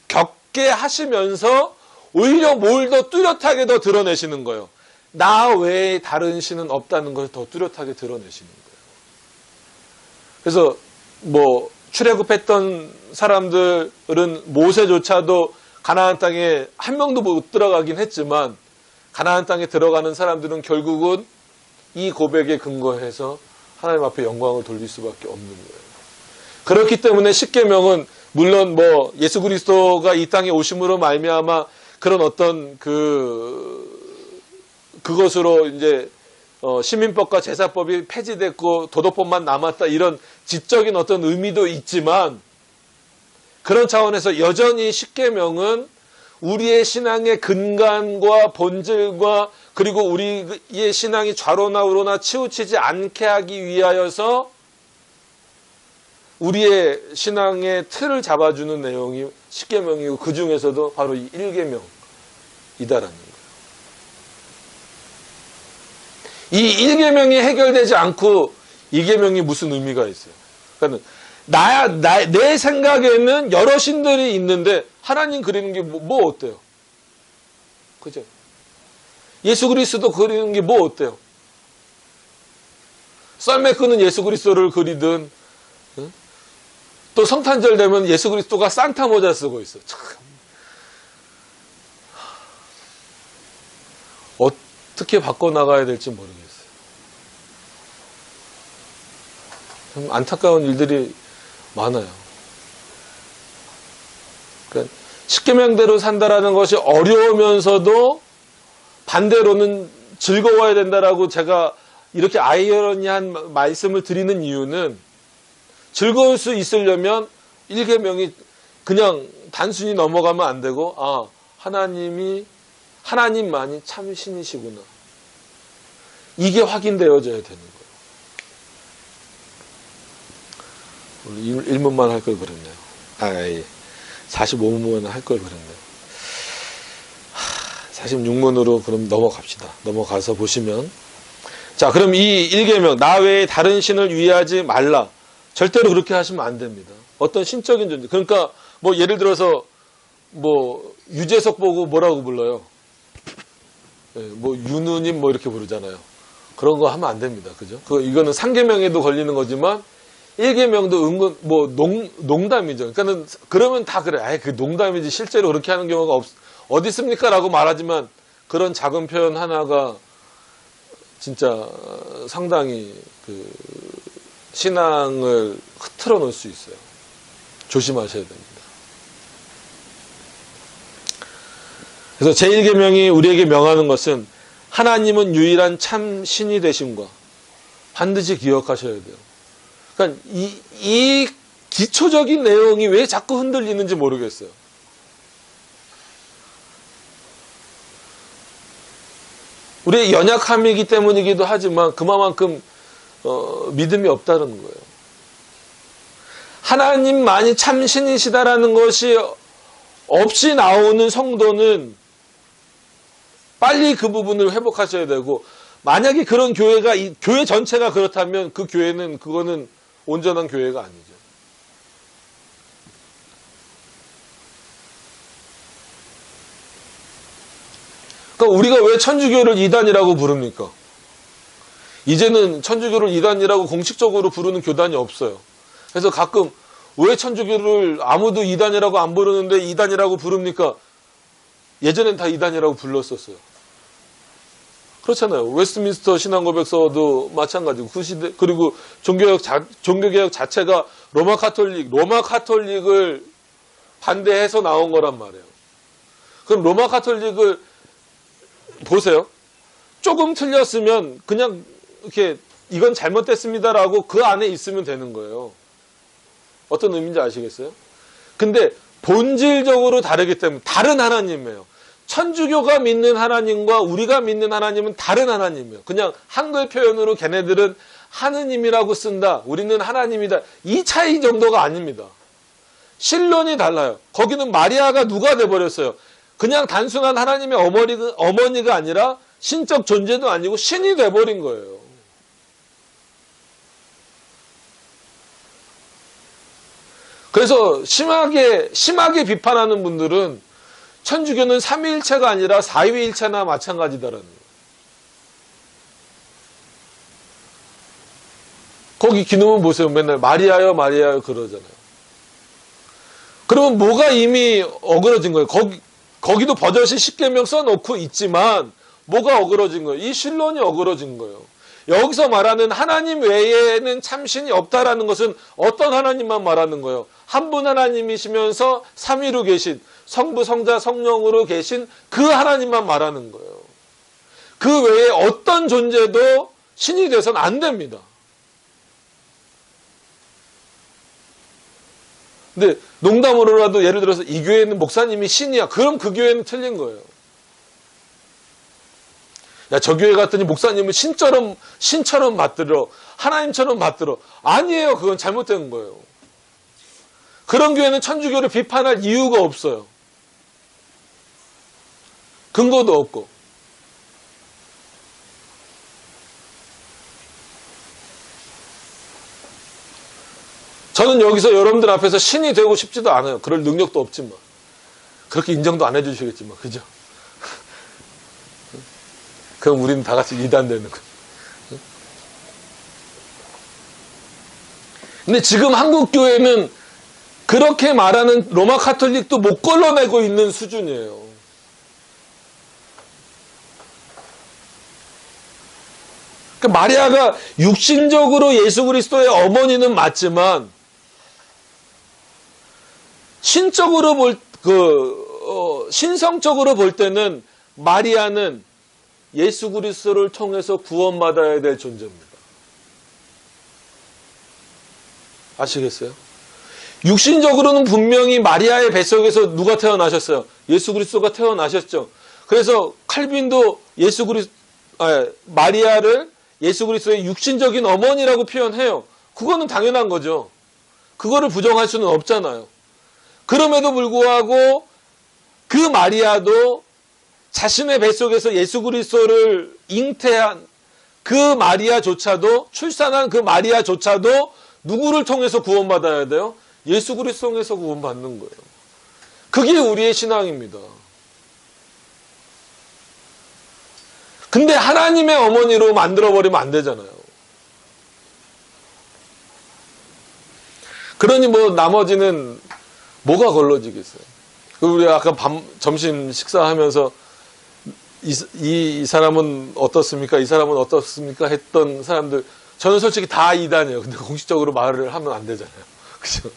겪게 하시면서 오히려 뭘 더 뚜렷하게 더 드러내시는 거예요. 나 외에 다른 신은 없다는 것을 더 뚜렷하게 드러내시는 거예요. 그래서 뭐 출애굽했던 사람들은 모세조차도 가나안 땅에 한 명도 못 들어가긴 했지만 가나안 땅에 들어가는 사람들은 결국은 이 고백에 근거해서 하나님 앞에 영광을 돌릴 수밖에 없는 거예요. 그렇기 때문에 십계명은 물론 뭐 예수 그리스도가 이 땅에 오심으로 말미암아 그런 어떤 그것으로 이제 시민법과 제사법이 폐지됐고 도덕법만 남았다 이런 지적인 어떤 의미도 있지만 그런 차원에서 여전히 십계명은 우리의 신앙의 근간과 본질과 그리고 우리의 신앙이 좌로나 우로나 치우치지 않게 하기 위하여서 우리의 신앙의 틀을 잡아주는 내용이 십계명이고 그 중에서도 바로 이 1계명이다라는 거예요. 이 1계명이 해결되지 않고 2계명이 무슨 의미가 있어요? 그러니까 내 생각에는 여러 신들이 있는데 하나님 그리는 게 뭐 어때요? 그죠? 예수 그리스도 그리는 게 뭐 어때요? 썰매 끄는 예수 그리스도를 그리든 또 성탄절 되면 예수 그리스도가 산타 모자 쓰고 있어. 참. 어떻게 바꿔나가야 될지 모르겠어요. 참 안타까운 일들이 많아요. 그러니까 십계명대로 산다라는 것이 어려우면서도 반대로는 즐거워야 된다라고 제가 이렇게 아이러니한 말씀을 드리는 이유는 즐거울 수 있으려면 1계명이 그냥 단순히 넘어가면 안 되고 하나님만이 참 신이시구나. 이게 확인되어져야 되는 거예요. 1문만 할 걸 그랬네요. 45문만 할 걸 그랬네요. 46문으로 그럼 넘어갑시다. 넘어가서 보시면 자, 그럼 이 1계명 나 외에 다른 신을 위하지 말라. 절대로 그렇게 하시면 안 됩니다. 어떤 신적인 존재. 그러니까 뭐 예를 들어서 뭐 유재석 보고 뭐라고 불러요? 뭐 윤우님 뭐 이렇게 부르잖아요. 그런 거 하면 안 됩니다. 그죠? 이거는 3계명에도 걸리는 거지만 1계명도 은근 뭐 농담이죠. 그러니까는 그러면 다 그래. 그 농담이지 실제로 그렇게 하는 경우가 어디 있습니까? 라고 말하지만 그런 작은 표현 하나가 진짜 상당히 신앙을 흐트러 놓을 수 있어요. 조심하셔야 됩니다. 그래서 제1계명이 우리에게 명하는 것은 하나님은 유일한 참 신이 되심과 반드시 기억하셔야 돼요. 그러니까 이 기초적인 내용이 왜 자꾸 흔들리는지 모르겠어요. 우리의 연약함이기 때문이기도 하지만 그만큼 믿음이 없다는 거예요. 하나님만이 참 신이시다라는 것이 없이 나오는 성도는 빨리 그 부분을 회복하셔야 되고, 만약에 그런 교회가 교회 전체가 그렇다면 그 교회는 그거는 온전한 교회가 아니죠. 그러니까 우리가 왜 천주교를 이단이라고 부릅니까? 이제는 천주교를 이단이라고 공식적으로 부르는 교단이 없어요. 그래서 가끔 왜 천주교를 아무도 이단이라고 안 부르는데 이단이라고 부릅니까? 예전엔 다 이단이라고 불렀었어요. 그렇잖아요. 웨스트민스터 신앙고백서도 마찬가지고 그 시대, 그리고 종교개혁 자체가 로마 카톨릭을 반대해서 나온 거란 말이에요. 그럼 로마 카톨릭을 보세요. 조금 틀렸으면 그냥 이렇게 이건 잘못됐습니다라고 그 안에 있으면 되는 거예요. 어떤 의미인지 아시겠어요? 근데 본질적으로 다르기 때문에 다른 하나님이에요. 천주교가 믿는 하나님과 우리가 믿는 하나님은 다른 하나님이에요. 그냥 한글 표현으로 걔네들은 하느님이라고 쓴다. 우리는 하나님이다. 이 차이 정도가 아닙니다. 신론이 달라요. 거기는 마리아가 누가 돼버렸어요. 그냥 단순한 하나님의 어머니가 아니라 신적 존재도 아니고 신이 돼버린 거예요. 그래서 심하게 비판하는 분들은 천주교는 삼위일체가 아니라 사위일체나 마찬가지다라는 거예요. 거기 기능은 보세요. 맨날 마리아요, 마리아요 그러잖아요. 그러면 뭐가 이미 어그러진 거예요? 거기도 버젓이 십계명 써놓고 있지만 뭐가 어그러진 거예요? 이 신론이 어그러진 거예요. 여기서 말하는 하나님 외에는 참신이 없다라는 것은 어떤 하나님만 말하는 거예요? 한 분 하나님이시면서 삼위로 계신 성부, 성자, 성령으로 계신 그 하나님만 말하는 거예요. 그 외에 어떤 존재도 신이 돼서는 안 됩니다. 근데 농담으로라도 예를 들어서 이 교회는 목사님이 신이야. 그럼 그 교회는 틀린 거예요. 야, 저 교회 갔더니 목사님은 신처럼 받들어. 하나님처럼 받들어. 아니에요. 그건 잘못된 거예요. 그런 교회는 천주교를 비판할 이유가 없어요. 근거도 없고. 저는 여기서 여러분들 앞에서 신이 되고 싶지도 않아요. 그럴 능력도 없지만. 그렇게 인정도 안 해주시겠지만. 그죠? 그럼 우리는 다 같이 이단되는 거예요. 근데 지금 한국 교회는 그렇게 말하는 로마 카톨릭도 못 걸러내고 있는 수준이에요. 그러니까 마리아가 육신적으로 예수 그리스도의 어머니는 맞지만 신성적으로 볼 때는 마리아는 예수 그리스도를 통해서 구원받아야 될 존재입니다. 아시겠어요? 육신적으로는 분명히 마리아의 뱃속에서 누가 태어나셨어요? 예수 그리스도가 태어나셨죠. 그래서 칼빈도 마리아를 예수 그리스도의 육신적인 어머니라고 표현해요. 그거는 당연한 거죠. 그거를 부정할 수는 없잖아요. 그럼에도 불구하고 그 마리아도 자신의 뱃속에서 예수 그리스도를 잉태한 그 마리아조차도, 출산한 그 마리아조차도 누구를 통해서 구원받아야 돼요? 예수 그리스도 통해서 구원받는 거예요. 그게 우리의 신앙입니다. 근데 하나님의 어머니로 만들어버리면 안 되잖아요. 그러니 나머지는 뭐가 걸러지겠어요? 우리 아까 점심 식사하면서 이 사람은 어떻습니까? 이 사람은 어떻습니까? 했던 사람들, 저는 솔직히 다 이단이에요. 근데 공식적으로 말을 하면 안 되잖아요. 그죠?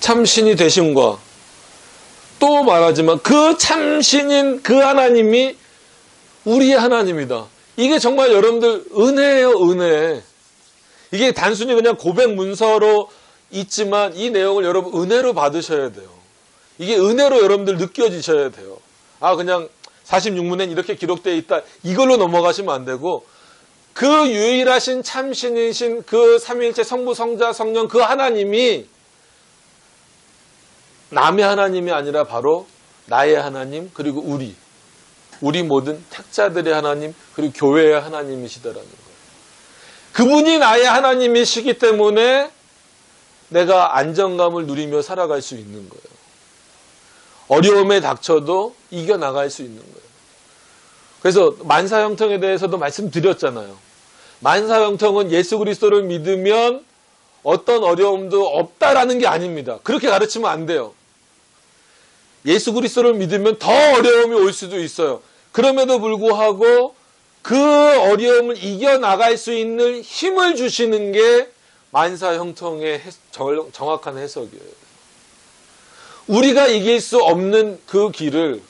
참신이 되심과 또 말하지만 그 참신인 그 하나님이 우리의 하나님이다. 이게 정말 여러분들 은혜예요, 은혜. 이게 단순히 그냥 고백 문서로 있지만 이 내용을 여러분 은혜로 받으셔야 돼요. 이게 은혜로 여러분들 느껴지셔야 돼요. 그냥 46문엔 이렇게 기록되어 있다. 이걸로 넘어가시면 안 되고 그 유일하신 참신이신 그 삼위일체 성부, 성자, 성령 그 하나님이 남의 하나님이 아니라 바로 나의 하나님 그리고 우리 모든 택자들의 하나님 그리고 교회의 하나님이시다라는 거예요. 그분이 나의 하나님이시기 때문에 내가 안정감을 누리며 살아갈 수 있는 거예요. 어려움에 닥쳐도 이겨나갈 수 있는 거예요. 그래서 만사형통에 대해서도 말씀드렸잖아요. 만사형통은 예수 그리스도를 믿으면 어떤 어려움도 없다라는 게 아닙니다. 그렇게 가르치면 안 돼요. 예수 그리스도를 믿으면 더 어려움이 올 수도 있어요. 그럼에도 불구하고 그 어려움을 이겨나갈 수 있는 힘을 주시는 게 만사형통의 정확한 해석이에요. 우리가 이길 수 없는 그 길을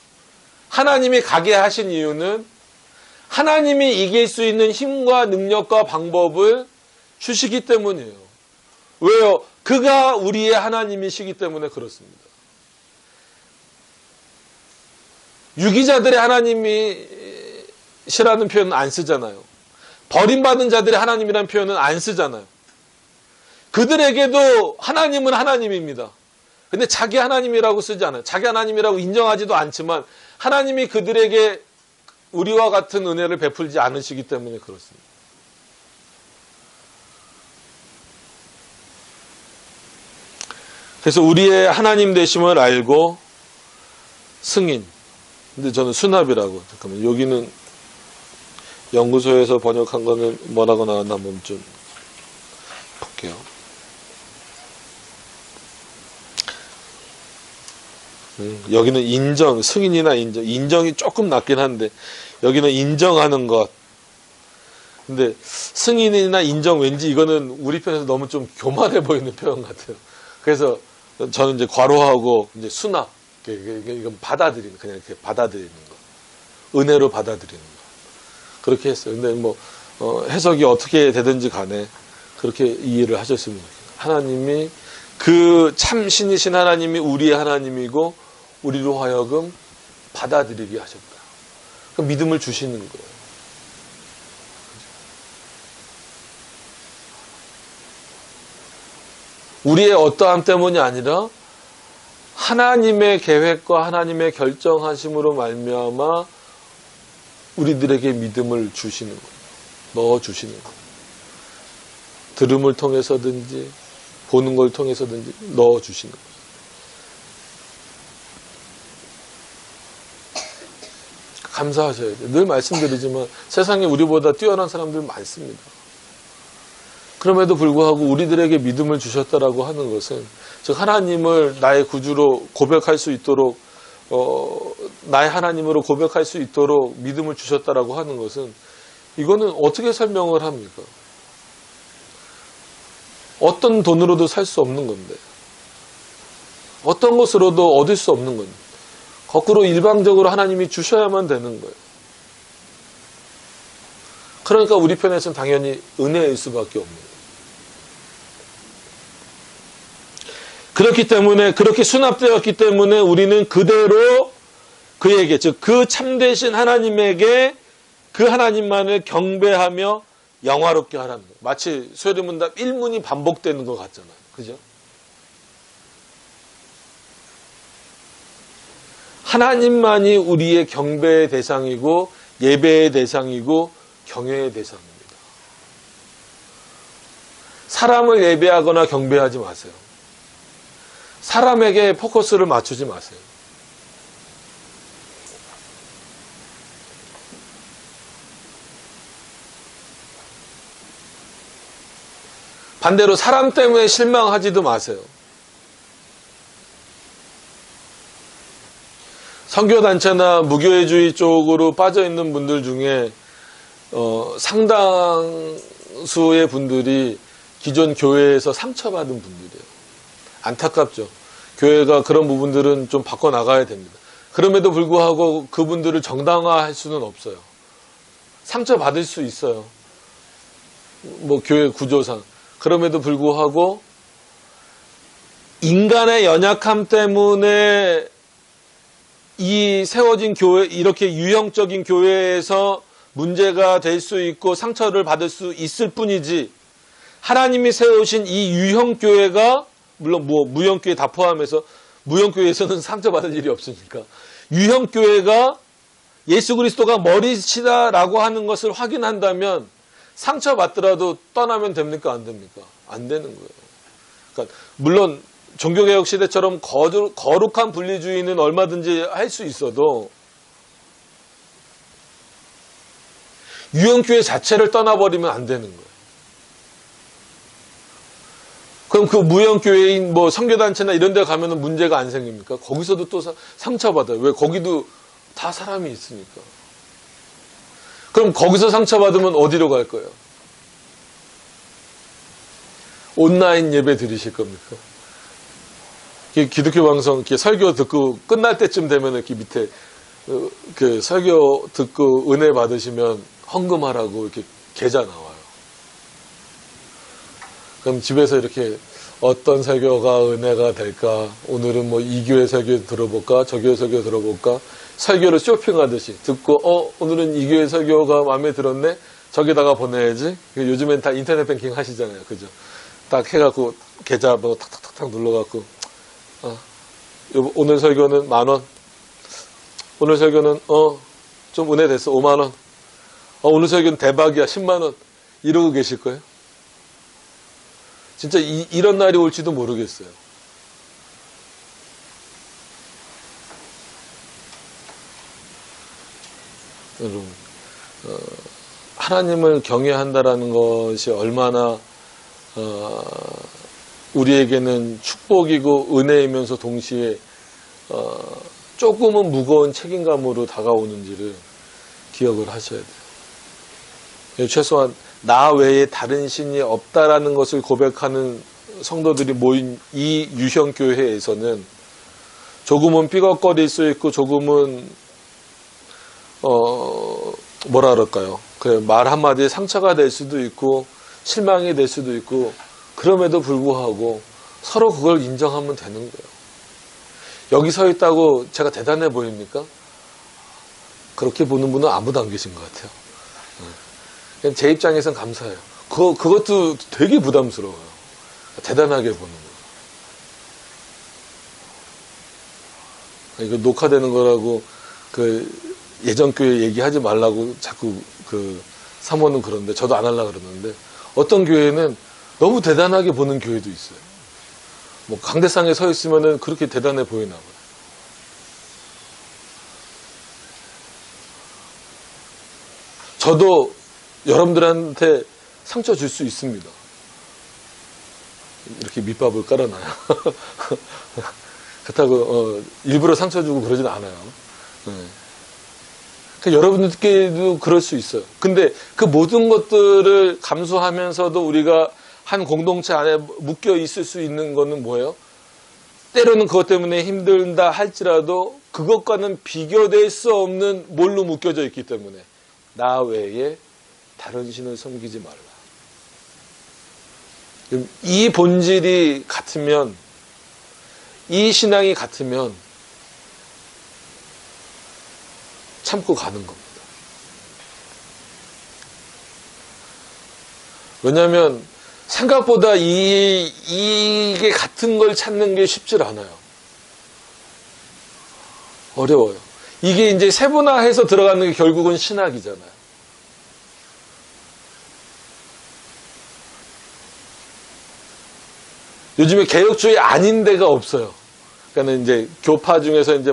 하나님이 가게 하신 이유는 하나님이 이길 수 있는 힘과 능력과 방법을 주시기 때문이에요. 왜요? 그가 우리의 하나님이시기 때문에 그렇습니다. 유기자들의 하나님이시라는 표현은 안 쓰잖아요. 버림받은 자들의 하나님이라는 표현은 안 쓰잖아요. 그들에게도 하나님은 하나님입니다. 근데 자기 하나님이라고 쓰지 않아요. 자기 하나님이라고 인정하지도 않지만 하나님이 그들에게 우리와 같은 은혜를 베풀지 않으시기 때문에 그렇습니다. 그래서 우리의 하나님 되심을 알고 승인, 근데 저는 수납이라고. 잠깐만, 여기는 연구소에서 번역한 거는 뭐라고 나왔나 한번 좀 볼게요. 여기는 인정, 승인이나 인정이 조금 낮긴 한데, 여기는 인정하는 것. 근데 승인이나 인정 왠지 이거는 우리 편에서 너무 좀 교만해 보이는 표현 같아요. 그래서 저는 이제 괄호하고 이제 수납, 이건 받아들이는, 그냥 이렇게 받아들이는 거. 은혜로 받아들이는 거. 그렇게 했어요. 근데 뭐, 해석이 어떻게 되든지 간에 그렇게 이해를 하셨으면 좋겠어요. 하나님이 그 참 신이신 하나님이 우리의 하나님이고, 우리로 하여금 받아들이게 하셨다. 그 믿음을 주시는 거예요. 우리의 어떠함 때문이 아니라 하나님의 계획과 하나님의 결정하심으로 말미암아 우리들에게 믿음을 주시는 거예요. 넣어주시는 거예요. 들음을 통해서든지 보는 걸 통해서든지 넣어주시는 거예요. 감사하셔야 돼요. 늘 말씀드리지만 세상에 우리보다 뛰어난 사람들 많습니다. 그럼에도 불구하고 우리들에게 믿음을 주셨다라고 하는 것은, 즉 하나님을 나의 구주로 고백할 수 있도록, 나의 하나님으로 고백할 수 있도록 믿음을 주셨다라고 하는 것은, 이거는 어떻게 설명을 합니까? 어떤 돈으로도 살 수 없는 건데, 어떤 것으로도 얻을 수 없는 건데, 거꾸로 일방적으로 하나님이 주셔야만 되는 거예요. 그러니까 우리 편에서는 당연히 은혜일 수밖에 없는 거예요. 그렇기 때문에, 그렇게 수납되었기 때문에 우리는 그대로 그에게, 즉 그 참되신 하나님에게 그 하나님만을 경배하며 영화롭게 하라는 거예요. 마치 소리문답 1문이 반복되는 것 같잖아요. 그죠? 하나님만이 우리의 경배의 대상이고 예배의 대상이고 경외의 대상입니다. 사람을 예배하거나 경배하지 마세요. 사람에게 포커스를 맞추지 마세요. 반대로 사람 때문에 실망하지도 마세요. 선교단체나 무교회주의 쪽으로 빠져있는 분들 중에 상당수의 분들이 기존 교회에서 상처받은 분들이에요. 안타깝죠. 교회가 그런 부분들은 좀 바꿔나가야 됩니다. 그럼에도 불구하고 그분들을 정당화할 수는 없어요. 상처받을 수 있어요. 뭐 교회 구조상. 그럼에도 불구하고 인간의 연약함 때문에 이 세워진 교회, 이렇게 유형적인 교회에서 문제가 될 수 있고 상처를 받을 수 있을 뿐이지, 하나님이 세우신 이 유형교회가, 물론 뭐 무형교회 다 포함해서, 무형교회에서는 상처받을 일이 없으니까, 유형교회가 예수 그리스도가 머리시다라고 하는 것을 확인한다면 상처받더라도 떠나면 됩니까? 안 됩니까? 안 되는 거예요. 그러니까 물론 종교개혁 시대처럼 거룩한 분리주의는 얼마든지 할 수 있어도 유형교회 자체를 떠나버리면 안 되는 거예요. 그럼 그 무형교회인 뭐 선교단체나 이런 데 가면은 문제가 안 생깁니까? 거기서도 또 상처받아요. 왜? 거기도 다 사람이 있으니까. 그럼 거기서 상처받으면 어디로 갈 거예요? 온라인 예배 드리실 겁니까? 기독교 방송 이렇게 설교 듣고 끝날 때쯤 되면 이렇게 밑에 그 설교 듣고 은혜 받으시면 헌금하라고 이렇게 계좌 나와요. 그럼 집에서 이렇게 어떤 설교가 은혜가 될까? 오늘은 뭐 이 교회 설교 들어볼까? 저 교회 설교 들어볼까? 설교를 쇼핑하듯이 듣고 오늘은 이 교회 설교가 마음에 들었네? 저기다가 보내야지. 요즘엔 다 인터넷 뱅킹 하시잖아요. 그죠? 딱 해갖고 계좌 뭐 탁탁탁탁 눌러갖고 오늘 설교는 10,000원. 오늘 설교는 좀 은혜 됐어. 50,000원. 오늘 설교는 대박이야. 100,000원. 이러고 계실 거예요? 진짜 이런 날이 올지도 모르겠어요. 여러분, 하나님을 경외한다라는 것이 얼마나 우리에게는 축복이고 은혜이면서 동시에 조금은 무거운 책임감으로 다가오는지를 기억을 하셔야 돼요. 최소한 나 외에 다른 신이 없다라는 것을 고백하는 성도들이 모인 이 유형교회에서는 조금은 삐걱거릴 수 있고 조금은 뭐라 그럴까요? 그래, 말 한마디에 상처가 될 수도 있고 실망이 될 수도 있고 그럼에도 불구하고 서로 그걸 인정하면 되는 거예요. 여기 서 있다고 제가 대단해 보입니까? 그렇게 보는 분은 아무도 안 계신 것 같아요. 그냥 제 입장에선 감사해요. 그것도 되게 부담스러워요. 대단하게 보는 거. 이거 녹화되는 거라고 예전 교회 얘기하지 말라고 자꾸 사모는 그러는데 저도 안 하려고 그러는데 어떤 교회는 너무 대단하게 보는 교회도 있어요. 뭐 강대상에 서 있으면은 그렇게 대단해 보이나 봐요. 저도 여러분들한테 상처 줄 수 있습니다. 이렇게 밑밥을 깔아놔요. 그렇다고 일부러 상처 주고 그러진 않아요. 그러니까 여러분들께도 그럴 수 있어요. 근데 그 모든 것들을 감수하면서도 우리가 한 공동체 안에 묶여 있을 수 있는 거는 뭐예요? 때로는 그것 때문에 힘들다 할지라도 그것과는 비교될 수 없는 뭘로 묶여져 있기 때문에 나 외에 다른 신을 섬기지 말라. 이 본질이 같으면, 이 신앙이 같으면 참고 가는 겁니다. 왜냐하면 생각보다 이게 같은 걸 찾는 게 쉽지 않아요. 어려워요. 이게 이제 세분화해서 들어가는 게 결국은 신학이잖아요. 요즘에 개혁주의 아닌 데가 없어요. 그러니까 이제 교파 중에서 이제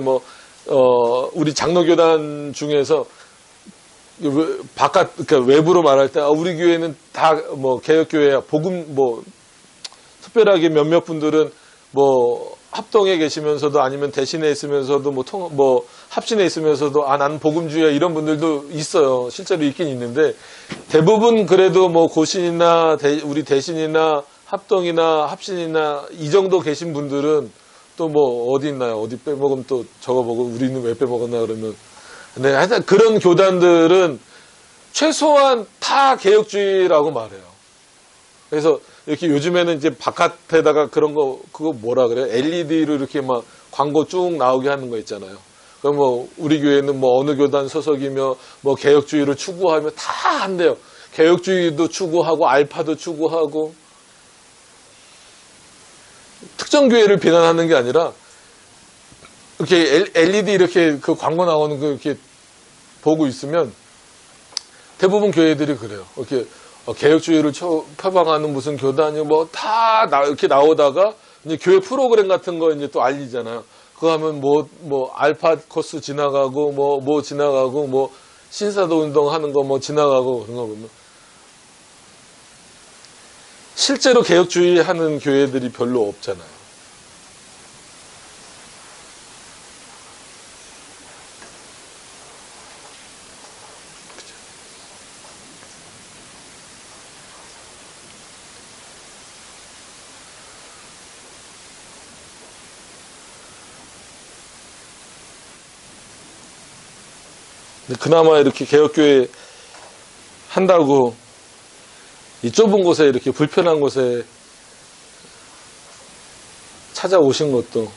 우리 장로교단 중에서 그러니까 외부로 말할 때, 우리 교회는 다 개혁교회야. 특별하게 몇몇 분들은 합동에 계시면서도 아니면 대신에 있으면서도 합신에 있으면서도 나는 복음주의야 이런 분들도 있어요. 실제로 있긴 있는데 대부분 그래도 고신이나 우리 대신이나 합동이나 합신이나 이 정도 계신 분들은 또 어디 있나요? 어디 빼먹으면 또 저거 보고 우리는 왜 빼먹었나 그러면. 네, 하여튼 그런 교단들은 최소한 다 개혁주의라고 말해요. 그래서 이렇게 요즘에는 이제 바깥에다가 그거 뭐라 그래요? LED로 이렇게 막 광고 쭉 나오게 하는 거 있잖아요. 그럼 우리 교회는 어느 교단 소속이며 개혁주의를 추구하며 다 한대요. 개혁주의도 추구하고 알파도 추구하고. 특정 교회를 비난하는 게 아니라 이렇게 LED 이렇게 그 광고 나오는 거 이렇게 보고 있으면 대부분 교회들이 그래요. 이렇게 개혁주의를 표방하는 무슨 교단이 다 이렇게 나오다가 이제 교회 프로그램 같은 거 이제 또 알리잖아요. 그거 하면 알파 코스 지나가고 지나가고 신사도 운동하는 거 지나가고 그런 거 보면 실제로 개혁주의 하는 교회들이 별로 없잖아요. 그나마 이렇게 개혁교회 한다고 이 좁은 곳에 이렇게 불편한 곳에 찾아오신 것도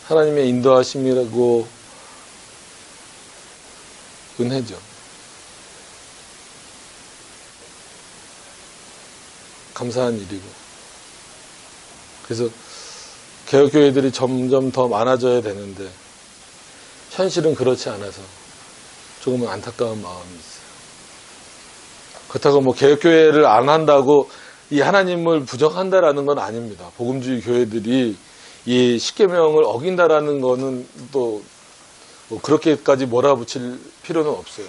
하나님의 인도하심이라고 은혜죠. 감사한 일이고. 그래서 개혁교회들이 점점 더 많아져야 되는데 현실은 그렇지 않아서 조금은 안타까운 마음이 있어요. 그렇다고 개혁교회를 안 한다고 이 하나님을 부정한다라는 건 아닙니다. 복음주의 교회들이 이 십계명을 어긴다라는 거는 또 뭐 그렇게까지 몰아붙일 필요는 없어요.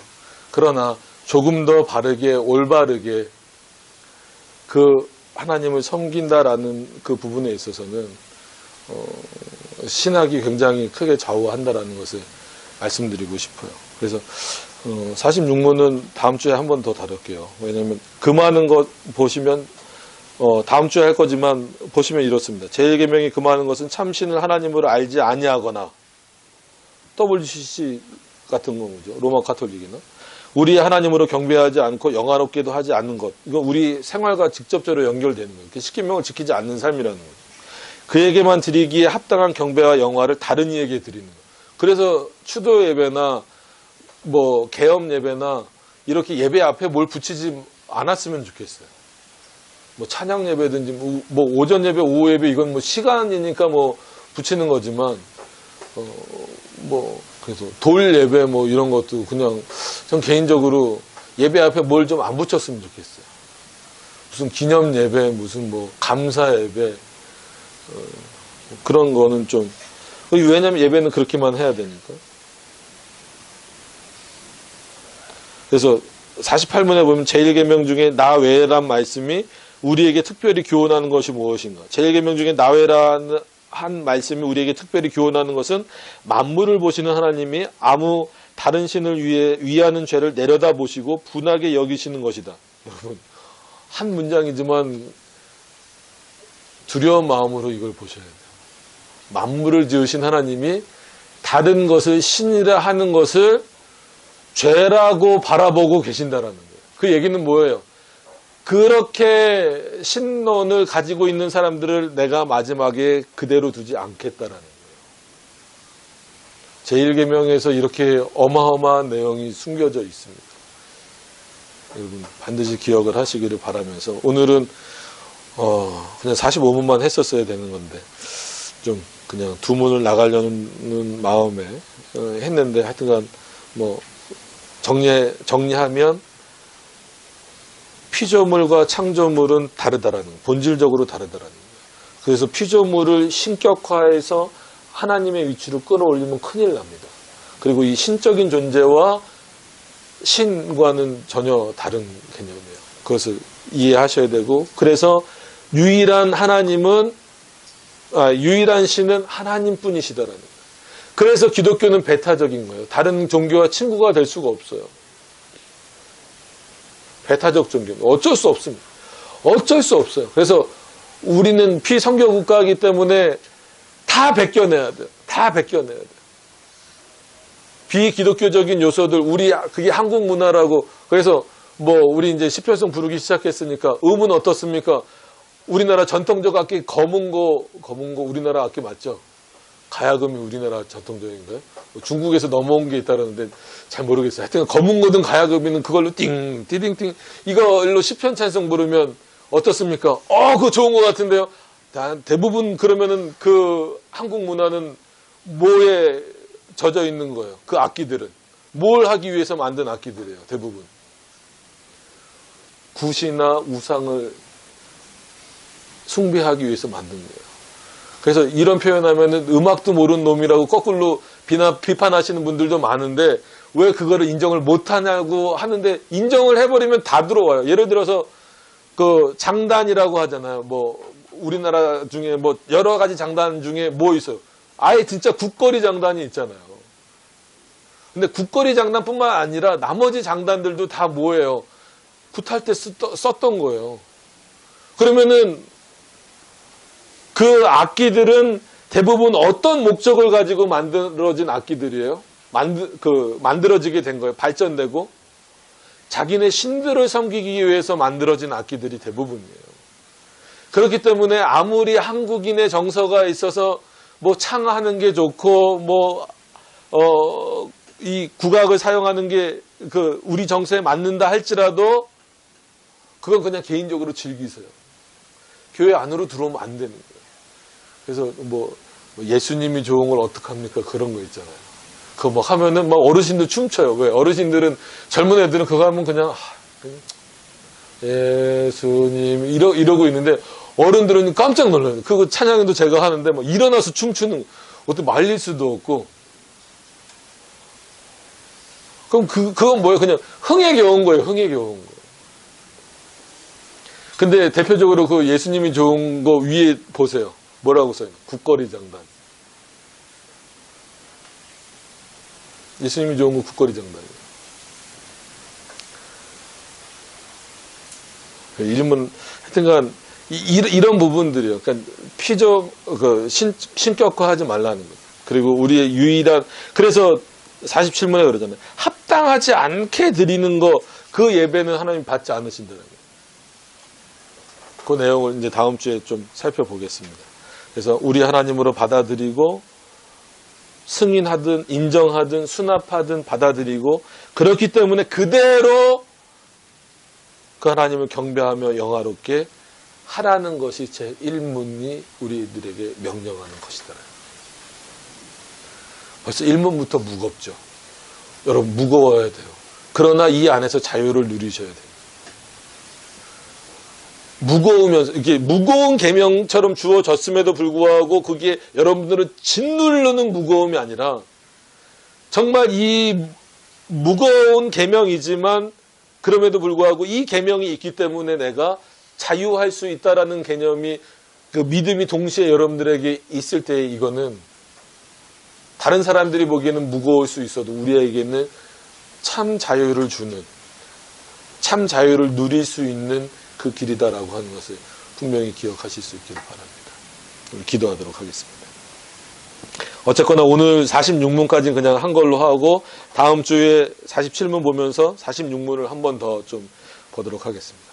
그러나 조금 더 바르게 올바르게 그 하나님을 섬긴다라는 그 부분에 있어서는 신학이 굉장히 크게 좌우한다라는 것을 말씀드리고 싶어요. 그래서 46문은 다음 주에 한 번 더 다룰게요. 왜냐하면 그 많은 것 보시면 다음 주에 할 거지만 보시면 이렇습니다. 제1계명이 그 많은 것은 참신을 하나님으로 알지 아니하거나 WCC 같은 거죠. 로마 카톨릭이나 우리 하나님으로 경배하지 않고 영화롭게도 하지 않는 것. 이건 우리 생활과 직접적으로 연결되는 거예요. 십계명을 지키지 않는 삶이라는 거죠. 그에게만 드리기에 합당한 경배와 영화를 다른 이에게 드리는 거예요. 그래서 추도 예배나 뭐 개업 예배나 이렇게 예배 앞에 뭘 붙이지 않았으면 좋겠어요. 뭐 찬양 예배든지 뭐 오전 예배, 오후 예배 이건 뭐 시간이니까 뭐 붙이는 거지만 뭐 그래서 돌 예배 뭐 이런 것도 그냥 전 개인적으로 예배 앞에 뭘 좀 안 붙였으면 좋겠어요. 무슨 기념 예배, 무슨 뭐 감사 예배 그런 거는 좀 왜냐면 예배는 그렇게만 해야 되니까. 그래서 48문에 보면 제1계명 중에 나 외란 말씀이 우리에게 특별히 교훈하는 것이 무엇인가? 제1계명 중에 나 외라는 한 말씀이 우리에게 특별히 교훈하는 것은 만물을 보시는 하나님이 아무 다른 신을 위하는 죄를 내려다 보시고 분하게 여기시는 것이다. 여러분 한 문장이지만 두려운 마음으로 이걸 보셔야 돼요. 만물을 지으신 하나님이 다른 것을 신이라 하는 것을 죄라고 바라보고 계신다라는 거예요. 그 얘기는 뭐예요? 그렇게 신론을 가지고 있는 사람들을 내가 마지막에 그대로 두지 않겠다라는 거예요. 제1계명에서 이렇게 어마어마한 내용이 숨겨져 있습니다. 여러분 반드시 기억을 하시기를 바라면서 오늘은 그냥 45문만 했었어야 되는 건데 좀 그냥 두 문을 나가려는 마음에 했는데 하여튼간 뭐 정리하면 피조물과 창조물은 다르다라는 거예요. 본질적으로 다르다라는 거예요. 그래서 피조물을 신격화해서 하나님의 위치로 끌어올리면 큰일 납니다. 그리고 이 신적인 존재와 신과는 전혀 다른 개념이에요. 그것을 이해하셔야 되고 그래서 유일한 신은 하나님뿐이시다라는 거예요. 그래서 기독교는 배타적인 거예요. 다른 종교와 친구가 될 수가 없어요. 배타적 종교. 어쩔 수 없습니다. 어쩔 수 없어요. 그래서 우리는 피성교 국가이기 때문에 다 벗겨내야 돼요. 다 벗겨내야 돼요. 비기독교적인 요소들, 그게 한국 문화라고. 그래서 우리 이제 시편성 부르기 시작했으니까 음은 어떻습니까? 우리나라 전통적 악기 검은 거 우리나라 악기 맞죠? 가야금이 우리나라 전통적인가요? 중국에서 넘어온 게 있다는데 잘 모르겠어요. 하여튼 검은 거든 가야금이든 그걸로 띵띵띵 이걸로 시편 찬송 부르면 어떻습니까? 그거 좋은 것 같은데요. 대부분 그러면은 그 한국 문화는 뭐에 젖어 있는 거예요? 그 악기들은 뭘 하기 위해서 만든 악기들이에요. 대부분 굿이나 우상을 숭배하기 위해서 만든 거예요. 그래서 이런 표현하면은 음악도 모르는 놈이라고 거꾸로 비판하시는 분들도 많은데 왜 그거를 인정을 못하냐고 하는데 인정을 해버리면 다 들어와요. 예를 들어서 그 장단이라고 하잖아요. 우리나라 중에 여러 가지 장단 중에 뭐 있어요? 아예 진짜 국거리 장단이 있잖아요. 근데 국거리 장단뿐만 아니라 나머지 장단들도 다 뭐예요? 굿할 때 썼던 거예요. 그러면은 그 악기들은 대부분 어떤 목적을 가지고 만들어진 악기들이에요? 만들어지게 된 거예요. 발전되고 자기네 신들을 섬기기 위해서 만들어진 악기들이 대부분이에요. 그렇기 때문에 아무리 한국인의 정서가 있어서 창하는 게 좋고 이 국악을 사용하는 게 우리 정서에 맞는다 할지라도 그건 그냥 개인적으로 즐기세요. 교회 안으로 들어오면 안 되는 거예요. 그래서 예수님이 좋은 걸 어떡합니까? 그런 거 있잖아요. 그거 하면은 어르신들 춤춰요. 왜? 어르신들은 젊은 애들은 그거 하면 그냥 예수님 이러고 있는데 어른들은 깜짝 놀라요. 그거 찬양도 제가 하는데 일어나서 춤추는 어떻게 말릴 수도 없고 그럼 그건 뭐예요? 그냥 흥에 겨운 거예요. 흥에 겨운 거. 근데 대표적으로 그 예수님이 좋은 거 위에 보세요. 뭐라고 써요? 국거리 장단. 예수님이 좋은 거 국거리 장단이에요. 일문, 하여튼간, 이런 부분들이요. 그러니까 피적, 신격화하지 말라는 거예요. 그리고 우리의 유일한, 그래서 47문에 그러잖아요. 합당하지 않게 드리는 거, 그 예배는 하나님 받지 않으신다는 거예요. 그 내용을 이제 다음 주에 좀 살펴보겠습니다. 그래서 우리 하나님으로 받아들이고, 승인하든, 인정하든, 수납하든, 받아들이고, 그렇기 때문에 그대로 그 하나님을 경배하며 영화롭게 하라는 것이 제1문이 우리들에게 명령하는 것이더라고요. 벌써 1문부터 무겁죠. 여러분 무거워야 돼요. 그러나 이 안에서 자유를 누리셔야 돼요. 무거우면서 이게 무거운 계명처럼 주어졌음에도 불구하고 그게 여러분들은 짓누르는 무거움이 아니라 정말 이 무거운 계명이지만 그럼에도 불구하고 이 계명이 있기 때문에 내가 자유할 수 있다라는 개념이 그 믿음이 동시에 여러분들에게 있을 때 이거는 다른 사람들이 보기에는 무거울 수 있어도 우리에게는 참 자유를 주는 참 자유를 누릴 수 있는 그 길이다라고 하는 것을 분명히 기억하실 수 있기를 바랍니다. 기도하도록 하겠습니다. 어쨌거나 오늘 46문까지는 그냥 한 걸로 하고 다음 주에 47문 보면서 46문을 한 번 더 좀 보도록 하겠습니다.